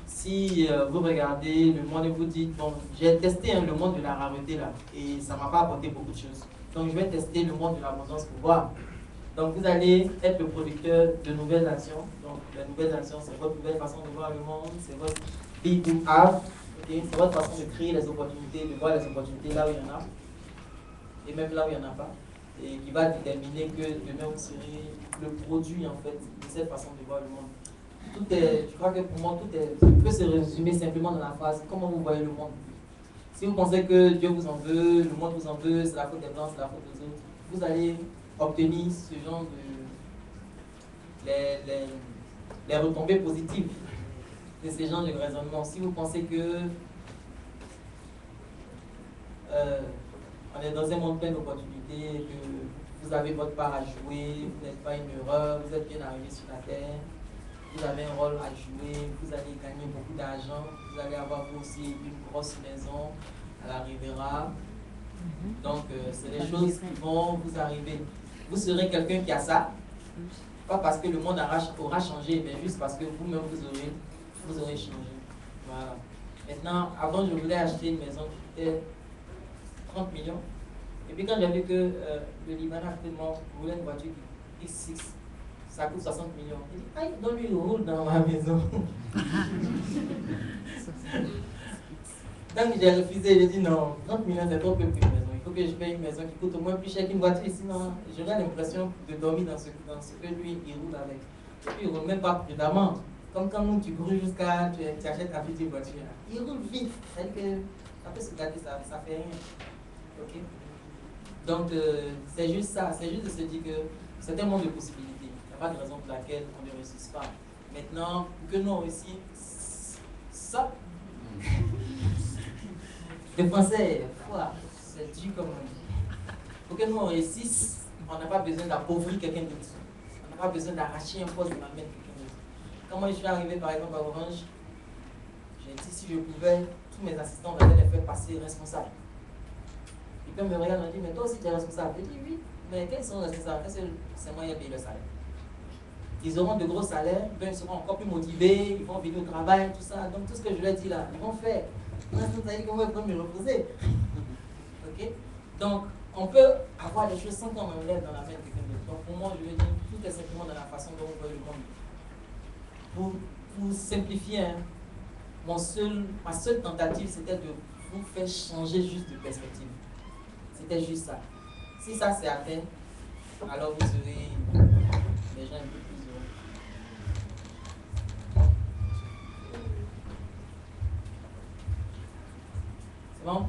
Si vous regardez le monde et vous dites, bon, j'ai testé le monde de la rareté là et ça ne m'a pas apporté beaucoup de choses. Donc je vais tester le monde de l'abondance pour voir. Donc vous allez être le producteur de nouvelles actions. Donc les nouvelles actions, c'est votre nouvelle façon de voir le monde, c'est votre be to have, okay? C'est votre façon de créer les opportunités, de voir les opportunités là où il y en a, et même là où il n'y en a pas, et qui va déterminer que demain vous serez le produit en fait de cette façon de voir le monde. Tout est, je crois que pour moi, peut se résumer simplement dans la phrase comment vous voyez le monde. Si vous pensez que Dieu vous en veut, le monde vous en veut, c'est la faute des blancs, c'est la faute des autres, vous allez obtenir ce genre de les retombées positives de ces genres de raisonnement. Si vous pensez que on est dans un monde plein d'opportunités, que vous avez votre part à jouer, vous n'êtes pas une erreur, vous êtes bien arrivé sur la terre, vous avez un rôle à jouer, vous allez gagner beaucoup d'argent, vous allez avoir vous aussi une grosse maison à la Riviera. Donc, c'est des choses qui vont vous arriver. Vous serez quelqu'un qui a ça, pas parce que le monde aura changé, mais juste parce que vous-même vous aurez changé. Voilà. Maintenant, avant, je voulais acheter une maison qui coûtait 30 millions. Et puis, quand j'ai vu que le Libanais actuellement voulait une voiture X6, ça coûte 60 millions. Il dit, aïe, donne-lui le roule dans ma maison. Donc, j'ai refusé. J'ai dit, non, 30 millions, c'est trop peu pour une maison. Il faut que je paye une maison qui coûte au moins plus cher qu'une voiture. Sinon, j'aurais l'impression de dormir dans ce que lui, il roule avec. Et puis, il ne roule même pas prudemment. Comme quand nous, tu cours jusqu'à, tu achètes ta petite voiture. Il roule vite. C'est-à-dire que ça peut se gâter, ça ne fait rien. Ok? Donc, c'est juste ça. C'est juste de se dire que c'est un monde de possibilités. Il n'y a pas de raison pour laquelle on ne réussisse pas. Maintenant, pour que nous on réussisse ça, les Français, c'est dur comme on dit. Pour que nous on réussisse, on n'a pas besoin d'appauvrir quelqu'un d'autre. On n'a pas besoin d'arracher un poste de la main de quelqu'un d'autre. Quand moi je suis arrivé par exemple à Orange, j'ai dit si je pouvais, tous mes assistants, on allait les faire passer responsables. Et puis on me regarde et on dit, mais toi aussi tu es responsable. Je dis oui, mais quels sont les responsables? C'est moi qui ai payé le salaire. Ils auront de gros salaires, ils seront encore plus motivés, ils vont venir au travail, tout ça. Donc tout ce que je leur dis là, ils vont faire. Moi, ça dit qu'on va me reposer. Ok? Donc, on peut avoir des choses sans qu'on enlève dans la main de quelqu'un d'autre. Donc pour moi, je veux dire, tout est simplement dans la façon dont on voit le monde. Pour simplifier, hein, ma seule tentative, c'était de vous faire changer juste de perspective. C'était juste ça. Si ça c'est atteint, alors vous serez des gens un peu plus heureux. C'est bon?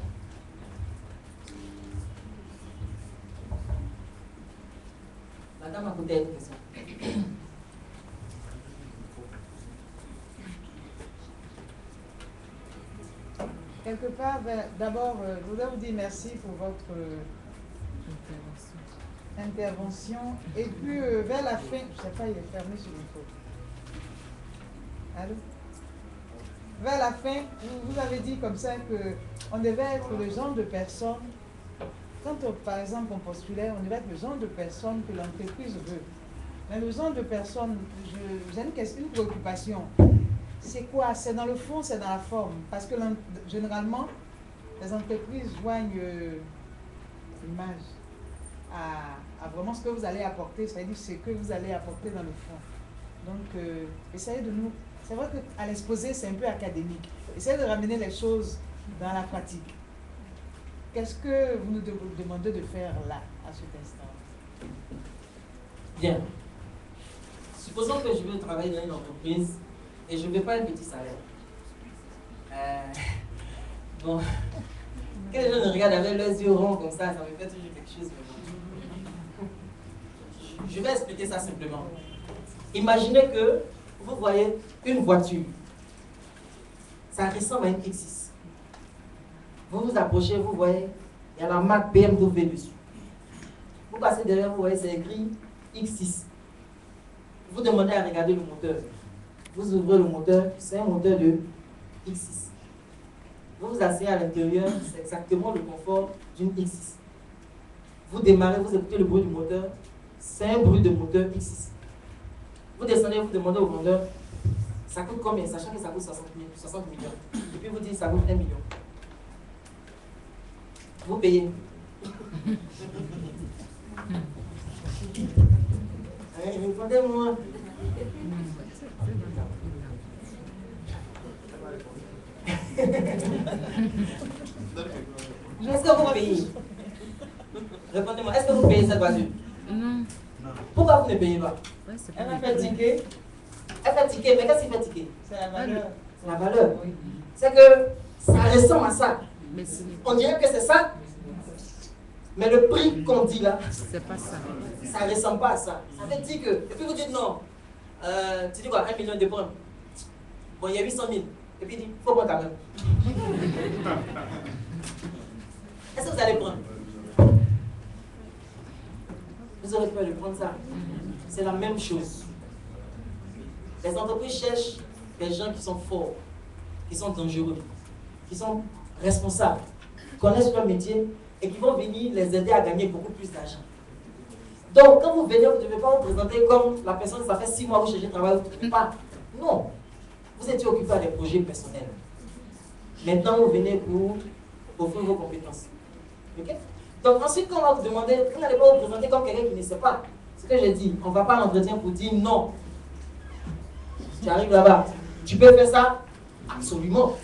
Madame a côté une question. Quelque part, d'abord, je voudrais vous dire merci pour votre intervention. Et puis, vers la fin, je ne sais pas, il est fermé sur le faux. Allô? Vers la fin, vous avez dit comme ça qu'on devait être le genre de personne, quand par exemple on postulait, on devait être le genre de personne que l'entreprise veut. Mais le genre de personne, j'ai une préoccupation. C'est quoi? C'est dans le fond, c'est dans la forme. Parce que généralement, les entreprises joignent l'image à vraiment ce que vous allez apporter, c'est-à-dire ce que vous allez apporter dans le fond. Donc, essayez de nous... C'est vrai qu'à l'exposé, c'est un peu académique. Essayez de ramener les choses dans la pratique. Qu'est-ce que vous nous demandez de faire là, à cet instant? Bien. Supposons que je veux travailler dans une entreprise et je ne veux pas un petit salaire. Bon, quand les gens me regardent avec leurs yeux ronds comme ça me fait toujours quelque chose. Je vais expliquer ça simplement. Imaginez que vous voyez une voiture. Ça ressemble à une X6. Vous vous approchez, vous voyez, il y a la marque BMW dessus. Vous passez derrière, vous voyez, c'est écrit X6. Vous demandez à regarder le moteur. Vous ouvrez le moteur, c'est un moteur de X6. Vous vous asseyez à l'intérieur, c'est exactement le confort d'une X6. Vous démarrez, vous écoutez le bruit du moteur, c'est un bruit de moteur X6. Vous descendez, vous demandez au vendeur, ça coûte combien? Sachant que ça coûte 60 millions. Et puis vous dites, ça coûte 1 million. Vous payez. Répondez-moi. Est-ce que vous payez? Répondez-moi, est-ce que vous payez cette voiture? Non. Pourquoi vous ne payez pas? Ouais, Elle a fait ticket. Elle fait ticket, mais qu'est-ce qu'il fait ticket? C'est la valeur. C'est la valeur. C'est que ça ressemble à ça. Mais On dirait que c'est ça. Mais le prix qu'on dit là, c'est pas ça. ça ne ressemble pas à ça. Ça veut dire que. Et puis vous dites non. Tu dis quoi? 1 million de prendre. Bon, il y a 800 000. Et puis il dit, il faut prendre quand même. Est-ce que vous allez prendre? vous aurez peur de prendre ça. C'est la même chose. Les entreprises cherchent des gens qui sont forts, qui sont dangereux, qui sont responsables, qui connaissent leur métier et qui vont venir les aider à gagner beaucoup plus d'argent. Donc, quand vous venez, vous ne devez pas vous présenter comme la personne, ça fait 6 mois que vous cherchez un travail, vous ne trouvez pas. Non. Vous étiez occupé à des projets personnels. Maintenant, vous venez pour offrir vos compétences. Ok? Donc, ensuite, quand on va vous demander, vous n'allez pas vous présenter comme quelqu'un qui ne sait pas. Ce que j'ai dit, on ne va pas à l'entretien pour dire non. Tu arrives là-bas, tu peux faire ça? Absolument.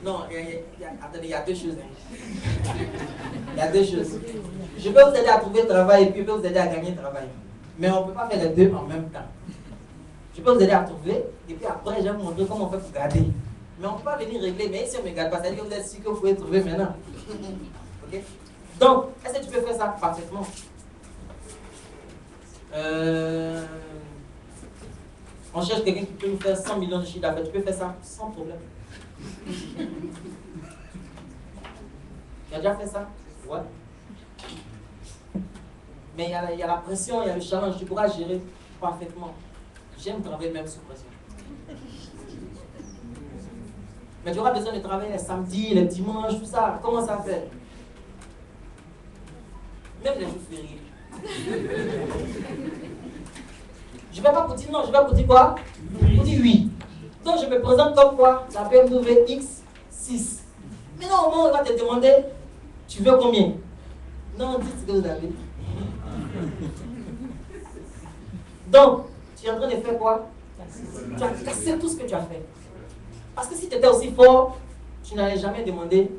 Non, attendez, il y a deux choses. Il y a deux choses. Je peux vous aider à trouver le travail et puis je peux vous aider à gagner le travail. Mais on ne peut pas faire les deux en même temps. Je peux vous aider à trouver et puis après, je vais vous montrer comment on fait pour garder. Mais on ne peut pas venir régler. Mais si on ne me garde pas, ça veut dire que vous êtes sûr que vous pouvez trouver maintenant. Ok? Donc, est-ce que tu peux faire ça parfaitement? On cherche quelqu'un qui peut nous faire 100 millions de chiffres d'affaires. Tu peux faire ça sans problème. Tu as déjà fait ça? Ouais. Mais il y a la pression, il y a le challenge. Tu pourras gérer parfaitement. J'aime travailler même sous pression. Mais tu auras besoin de travailler les samedis, les dimanches, tout ça. Comment ça fait? Même les jours fériés. Je ne vais pas vous dire non, je vais vous dire quoi? Vous dire oui. Donc je me présente comme quoi? La BMW X6. Mais non, au moment où on va te demander, tu veux combien? Non, dites ce que vous avez. Donc, tu es en train de faire quoi? Tu as cassé tout ce que tu as fait. Parce que si tu étais aussi fort, tu n'allais jamais demander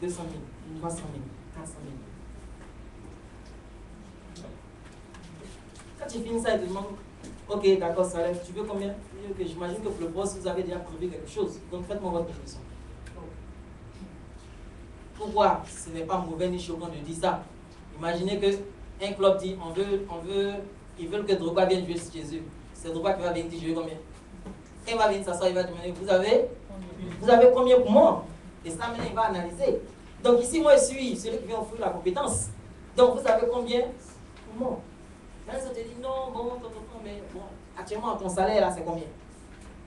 200 000, 300 000, 400 000. Quand tu finis ça, ils te demandent, ok, d'accord, ça lève, tu veux combien? Okay, j'imagine que pour le poste, vous avez déjà prévu quelque chose. Donc faites-moi votre proposition. Pourquoi ce n'est pas mauvais ni choquant de dire ça? Imaginez qu'un club dit, ils veulent que Drogba vienne jouer chez eux. C'est Drogba qui va venir dire, je veux combien? Quand il va venir s'asseoir, il va demander, vous avez combien pour moi? Et ça, maintenant, il va analyser. Donc ici, moi, je suis celui qui vient offrir la compétence. Donc vous avez combien pour moi? Maintenant, ça te dit, non, bon, mais bon, actuellement, ton salaire, là, c'est combien?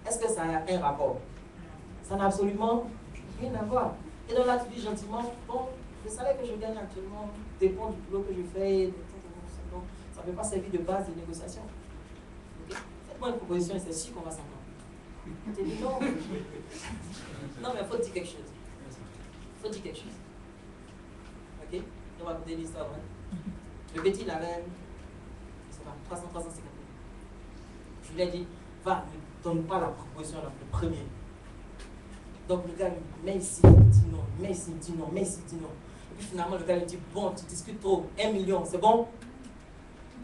Est-ce que ça a un rapport? Ça n'a absolument rien à voir. Et donc là, tu dis gentiment, bon, le salaire que je gagne actuellement dépend du boulot que je fais. Donc, ça ne peut pas servir de base de négociation. Okay? Faites-moi une proposition et c'est sûr qu'on va s'entendre. Tu dis non. Non, mais il faut dire quelque chose. Il faut dire quelque chose. Ok? On va écouter l'histoire. Hein? Le petit, il avait, je sais pas, 300, 350 000. Je lui ai dit, va, ne donne pas la proposition le premier. Donc le gars lui met ici, dit non, met ici, dit non, met ici, dit non. Et puis finalement le gars lui dit, bon, tu discutes trop, 1 million, c'est bon?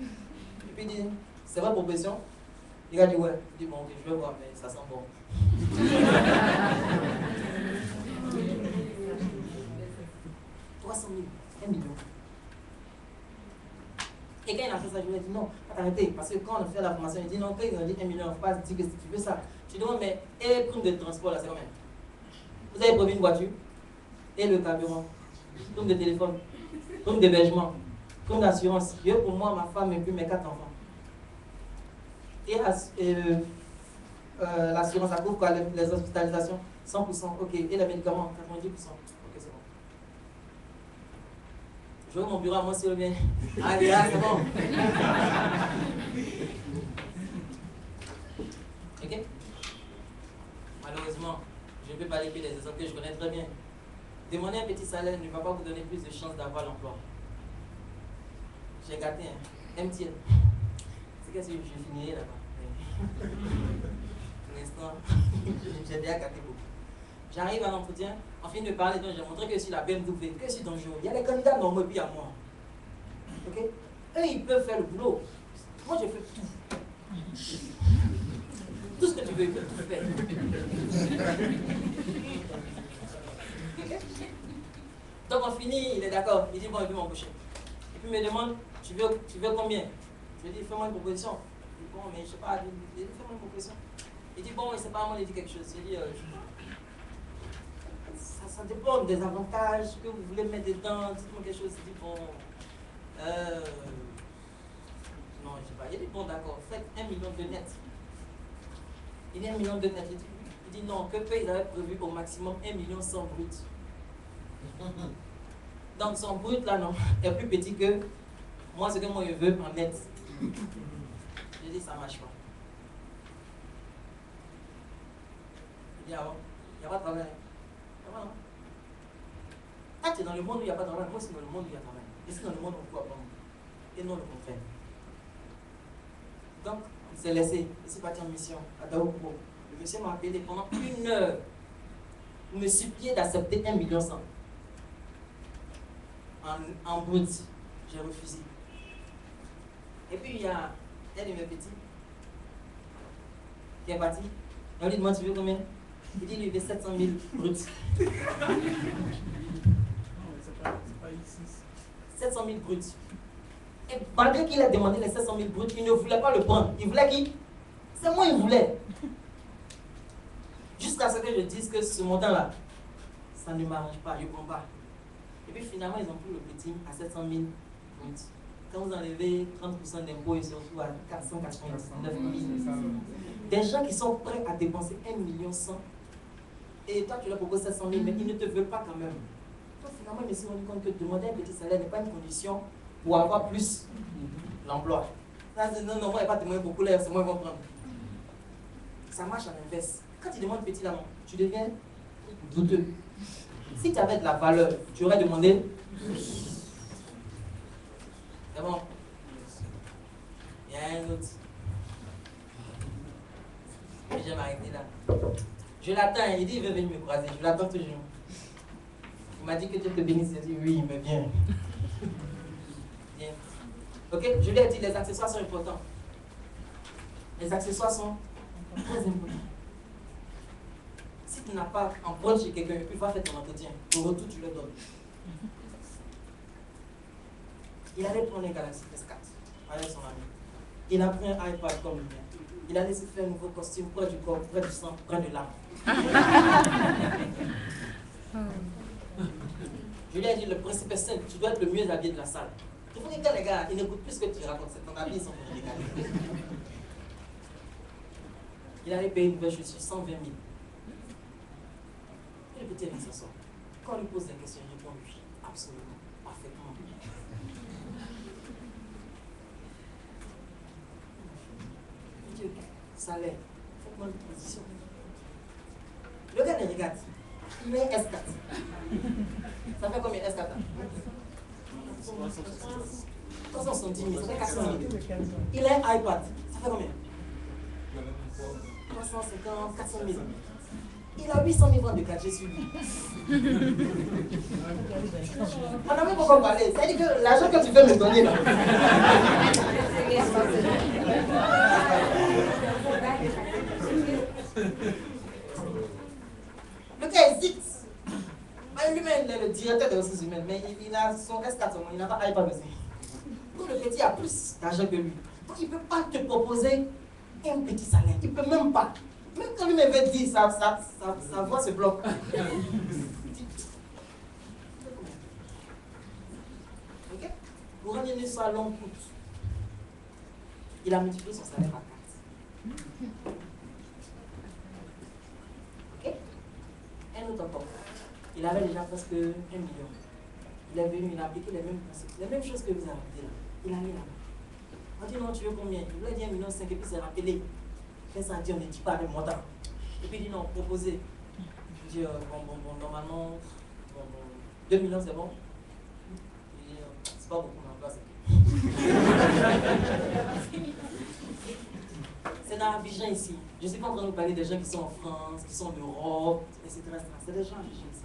Et puis il dit, c'est votre proposition? Le gars dit, ouais. Il dit, bon, ok, je vais voir, mais ça sent bon. 300 000, 1 million. Et quand il a fait ça, je lui ai dit, non, arrêtez, parce que quand on a fait la formation, il dit, non, quand il a dit 1 million, il ne faut pas dire que si tu veux ça. Tu demandes, mais, et prime de transport, là, c'est combien? Vous avez prévu une voiture et le carburant, prime de téléphone, prime d'hébergement, prime d'assurance. Pour moi, ma femme et puis mes 4 enfants. Et l'assurance, ça couvre quoi? Les hospitalisations? 100%, ok. Et les médicaments? 90%. Ok, c'est bon. Je veux mon bureau à moi, s'il vous plaît. Allez, là, c'est bon. Ok? Malheureusement, je ne peux pas léguer des exemples que je connais très bien. Demander un petit salaire ne va pas vous donner plus de chances d'avoir l'emploi. J'ai gâté un MTN. C'est qu'est-ce que je finirai là-bas. Pour l'instant, j'ai déjà gâté beaucoup. J'arrive à l'entretien, en fin de parler, donc j'ai montré que je suis la BMW, que je suis dangereux. Il y a les candidats normaux et puis il y a moi. Ok? Eux, ils peuvent faire le boulot. Moi, je fais tout. Tout ce que tu veux, il peut tout faire. Donc on finit, il est d'accord. Il dit bon, il veut m'embaucher. Et puis il me demande, tu veux combien? Je lui dis, fais-moi une proposition. Il dit bon, mais je sais pas, fais-moi une proposition. Il dit bon, il sait pas, moi, il dit quelque chose. Il dit, ça dépend des avantages que vous voulez mettre dedans. Dites-moi quelque chose, dit bon. Non, je sais pas. Il dit bon, d'accord, faites 1 million de net. Il dit 1 million de net. Il dit non, que ils avaient prévu au maximum 1 million 100 brut. Donc son brut là, non, est plus petit que moi, ce que moi je veux en net. Je dis ça marche pas. Il dit ah bon, il n'y a pas de travail. Ah, tu es dans le monde où il n'y a pas de travail, moi c'est dans le monde où il y a de travail. Et c'est dans le monde où on peut apprendre. Et non le contraire. Donc, il s'est laissé, il s'est parti en mission à Daopo. Le monsieur m'a appelé pendant 1 heure pour me supplier d'accepter 1 million 100 en brut. J'ai refusé. Et puis il y a un de mes petits qui est parti. On lui demande tu veux combien? Il dit lui il veut 700 000 bruts. 700 000 bruts. Et malgré qu'il a demandé les 700 000 bruts, il ne voulait pas le prendre. Il voulait qui? C'est moi il voulait. Jusqu'à ce que je dise que ce montant-là, ça ne m'arrange pas, je ne prends pas. Et puis finalement, ils ont pris le petit à 700 000 bruts. Quand vous enlevez 30% d'impôts, ils se retrouvent à 499 000. Des gens qui sont prêts à dépenser 1 million 100 et toi tu leur proposes 700 000, mais ils ne te veulent pas quand même. Donc finalement, je me suis rendu compte que demander un petit salaire n'est pas une condition pour avoir plus l'emploi. Non, moi, il n'y a pas de demander beaucoup, là, c'est moi qui vais prendre. Ça marche à l'inverse. Quand tu demandes petit là, tu deviens douteux. Si tu avais de la valeur, tu aurais demandé. C'est bon. Il y a un autre. Et je vais m'arrêter là. Je l'attends, il dit il veut venir me croiser. Je l'attends toujours. Il m'a dit que Dieu te bénisse. J'ai dit oui, mais viens. Viens. Ok, je lui ai dit les accessoires sont importants. Les accessoires sont très importants. Si tu n'as pas un point chez quelqu'un, il va faire ton entretien. Au retour, tu le donnes. Il allait prendre un Galaxy S4 avec son ami. Il a pris un iPad comme le mien. Il allait se faire un nouveau costume près du corps, près du sang, près de l'âme. Je lui ai dit, le principe est simple, tu dois être le mieux habillé de la salle. Tu vois que quand les gars, ils n'écoutent plus ce que tu racontes, c'est ton habit, ils sont pour regarder. Il allait payer une nouvelle chaussure, 120 000. Et le petit vient s'asseoir. Quand on lui pose des questions, il répond oui, absolument, parfaitement. Il dit, salaire, faites-moi une proposition. Le gars le regarde, il met S4. Ça fait combien S4? 370 000, ça fait 400 000. Il a un iPad, ça fait combien? 350, 400 000. Il a 800 000 francs de gadgets sur lui. On n'a même pas encore parlé. C'est-à-dire que l'argent que tu veux me donner là. Le gars hésite. Lui-même, il est le directeur des ressources humaines, mais il a son S4, il n'a pas iPad aussi. Donc le petit a plus d'argent que lui. Donc il ne peut pas te proposer un petit salaire. Il ne peut même pas. Même quand lui m'avait dit, sa voix se bloque. Ok? Pour rendre une histoire longue coûte, il a multiplié son salaire par 4. Ok? Un autre encore. Il avait déjà presque 1 million. Il est venu, il a appliqué les mêmes principes, les mêmes choses que vous avez appliquées là. Il a mis là. On dit non, tu veux combien? Il voulait dire 1,5 million et puis c'est rappelé. Fait ça dit, on ne dit pas le montant. Et puis il dit non, proposez. Je dis bon, normalement, 2 millions c'est bon. Il dit c'est pas beaucoup, mais en c'est dans Abidjan ici. Je ne suis pas en train de vous parler des gens qui sont en France, qui sont en Europe, etc. C'est des gens à Abidjan ici.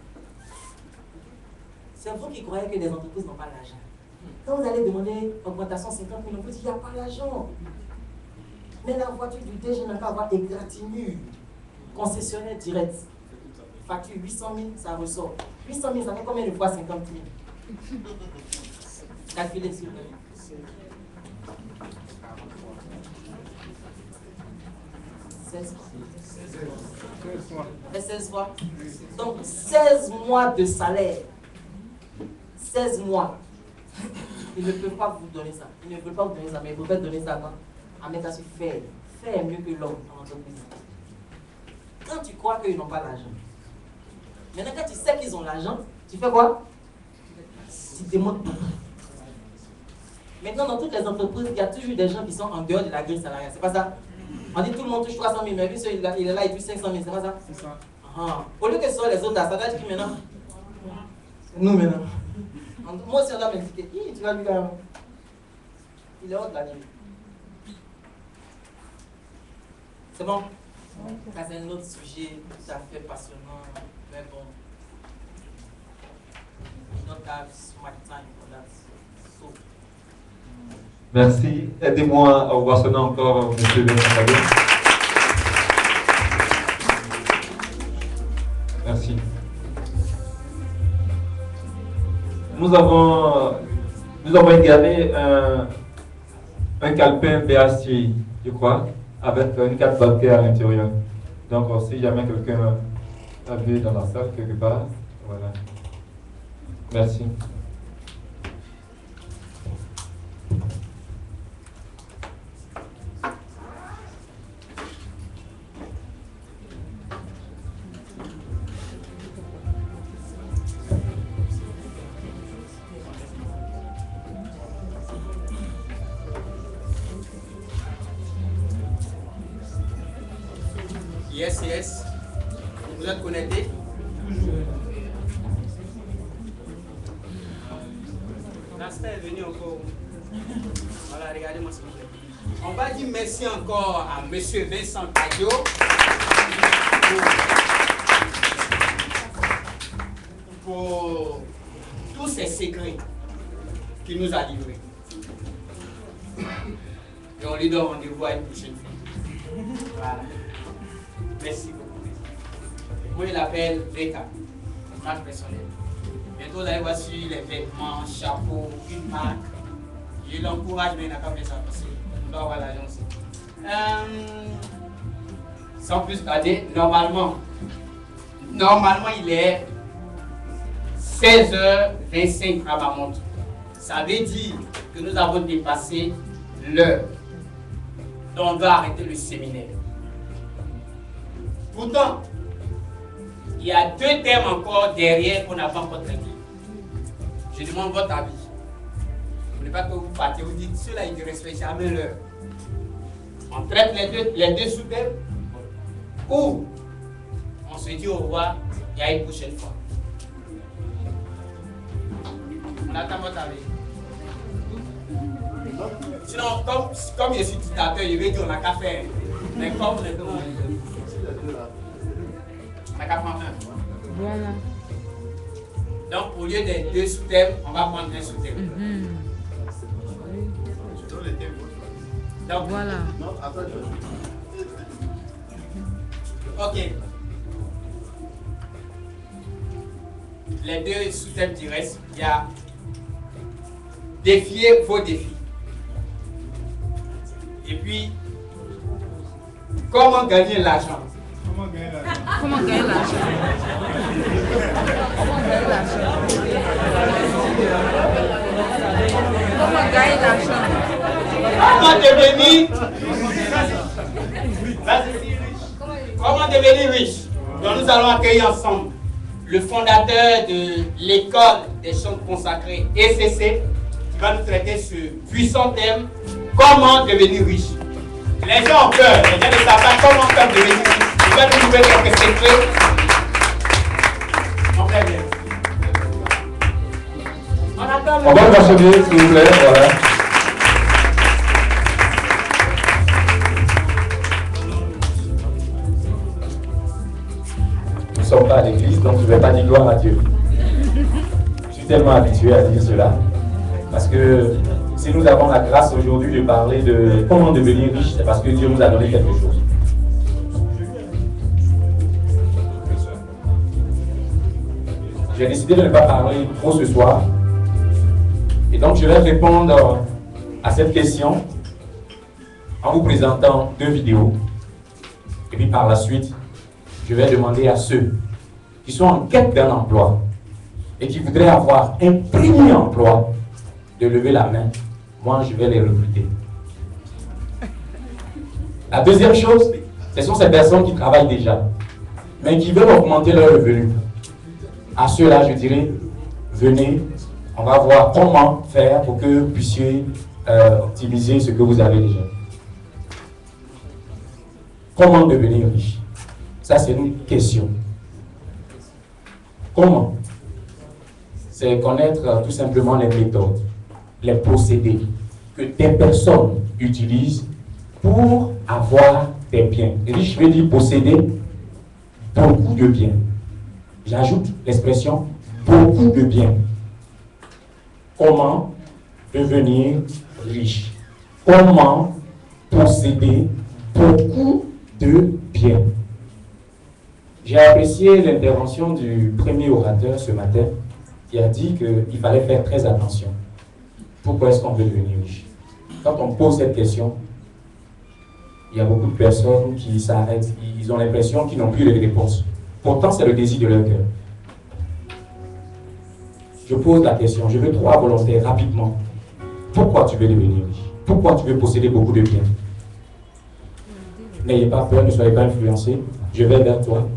C'est vous qui croyez que les entreprises n'ont pas l'argent. Quand vous allez demander augmentation 50 000, on vous dit qu'il n'y a pas l'argent. Mais la voiture du DG n'a qu'à avoir égratignure, concessionnaire direct. Facture 800 000, ça ressort. 800 000, ça fait combien de fois 50 000? Calculez s'il vous plaît. 16 fois. 16 fois. Donc 16 mois de salaire. 16 mois. Ils ne peuvent pas vous donner ça. Ils ne veulent pas vous donner ça, mais ils peuvent donner ça à mettre à se faire. Faire mieux que l'homme en entreprise. Quand tu crois qu'ils n'ont pas l'argent, maintenant quand tu sais qu'ils ont l'argent, tu fais quoi? Tu démontres tout. Maintenant, dans toutes les entreprises, il y a toujours des gens qui sont en dehors de la grille salariale. C'est pas ça? On dit tout le monde touche 300 000, mais lui, il est là, il touche 500 000. C'est pas ça? C'est ça. Au lieu que ce soit les autres, ça doit être qui maintenant? Nous maintenant. Moi aussi, on doit m'indiquer. Tu vas lui faire. Il est hors de la ligne. C'est bon? Ça, c'est un autre sujet tout à fait passionnant. Mais bon. We don't have so much time for that. So. Merci. Aidez-moi à ovationner encore M. Benjamin. Merci. Nous avons égaré un calepin BHC, je crois, avec une carte bancaire à l'intérieur. Donc, si jamais quelqu'un a vu dans la salle quelque part, voilà. Merci. Yes. Vous êtes connectés? Nasser est venu encore. Voilà, regardez-moi s'il vous plaît. On va dire merci encore à M. Vincent Cadio pour tous ces secrets qu'il nous a livrés. Et on lui donne rendez-vous à une prochaine fois. Voilà. Merci beaucoup. Moi, il l'appelle VK, marque personnelle. Bientôt, vous allez voir sur les vêtements, chapeaux, une marque. Je l'encourage, mais il n'a pas fait ça parce qu'on doit avoir l'argent aussi. Sans plus tarder, normalement, il est 16h25 à ma montre. Ça veut dire que nous avons dépassé l'heure. Donc, on doit arrêter le séminaire. Pourtant, il y a 2 thèmes encore derrière qu'on n'a pas encore traités. Je demande votre avis. Je ne voulais pas que vous partiez, vous dites cela, il ne respecte jamais l'heure. On traite les deux sous-thèmes ou on se dit au revoir et à une prochaine fois. On attend votre avis. Sinon, comme je suis dictateur, je vais dire on n'a qu'à faire. Mais comme les deux, on n'a qu'à prendre un. Voilà. Donc, au lieu des 2 sous-thèmes, on va prendre un sous-thème. Donc, Voilà. ok. Les 2 sous-thèmes qui restent, il y a défier vos défis. Et puis, comment gagner l'argent? Comment gagner l'argent? Comment gagner l'argent? Comment gagner l'argent? Comment devenir Comment devenir riche? Donc nous allons accueillir ensemble le fondateur de l'école des chants consacrés ECC qui va nous traiter ce puissant thème, comment devenir riche. Les gens ont peur, les gens ne savent pas comment faire devenir riche. Il va nous ouvrir quelques secrets. On fait bien. On va m'acheter, s'il vous plaît, voilà. Nous ne sommes pas à l'église, donc je ne vais pas dire gloire à Dieu. Je suis tellement habitué à dire cela. Parce que si nous avons la grâce aujourd'hui de parler de comment devenir riche, c'est parce que Dieu nous a donné quelque chose. J'ai décidé de ne pas parler trop ce soir. Et donc je vais répondre à cette question en vous présentant 2 vidéos Et puis par la suite, je vais demander à ceux qui sont en quête d'un emploi et qui voudraient avoir un premier emploi de lever la main. Moi, je vais les recruter. La deuxième chose, ce sont ces personnes qui travaillent déjà, mais qui veulent augmenter leur revenu. À ceux-là, je dirais, venez, on va voir comment faire pour que vous puissiez optimiser ce que vous avez déjà. Comment devenir riche? Ça, c'est une question. Comment? C'est connaître tout simplement les méthodes, les procédés que des personnes utilisent pour avoir des biens. Riche veut dire posséder beaucoup de biens. J'ajoute l'expression beaucoup de biens. Comment devenir riche? Comment posséder beaucoup de biens? J'ai apprécié l'intervention du premier orateur ce matin qui a dit qu'il fallait faire très attention. Pourquoi est-ce qu'on veut devenir riche? Quand on pose cette question, il y a beaucoup de personnes qui s'arrêtent, ils ont l'impression qu'ils n'ont plus de réponse. Pourtant, c'est le désir de leur cœur. Je pose la question, je veux 3 volontaires rapidement. Pourquoi tu veux devenir riche? Pourquoi tu veux posséder beaucoup de biens? N'ayez pas peur, ne soyez pas influencés. Je vais vers toi.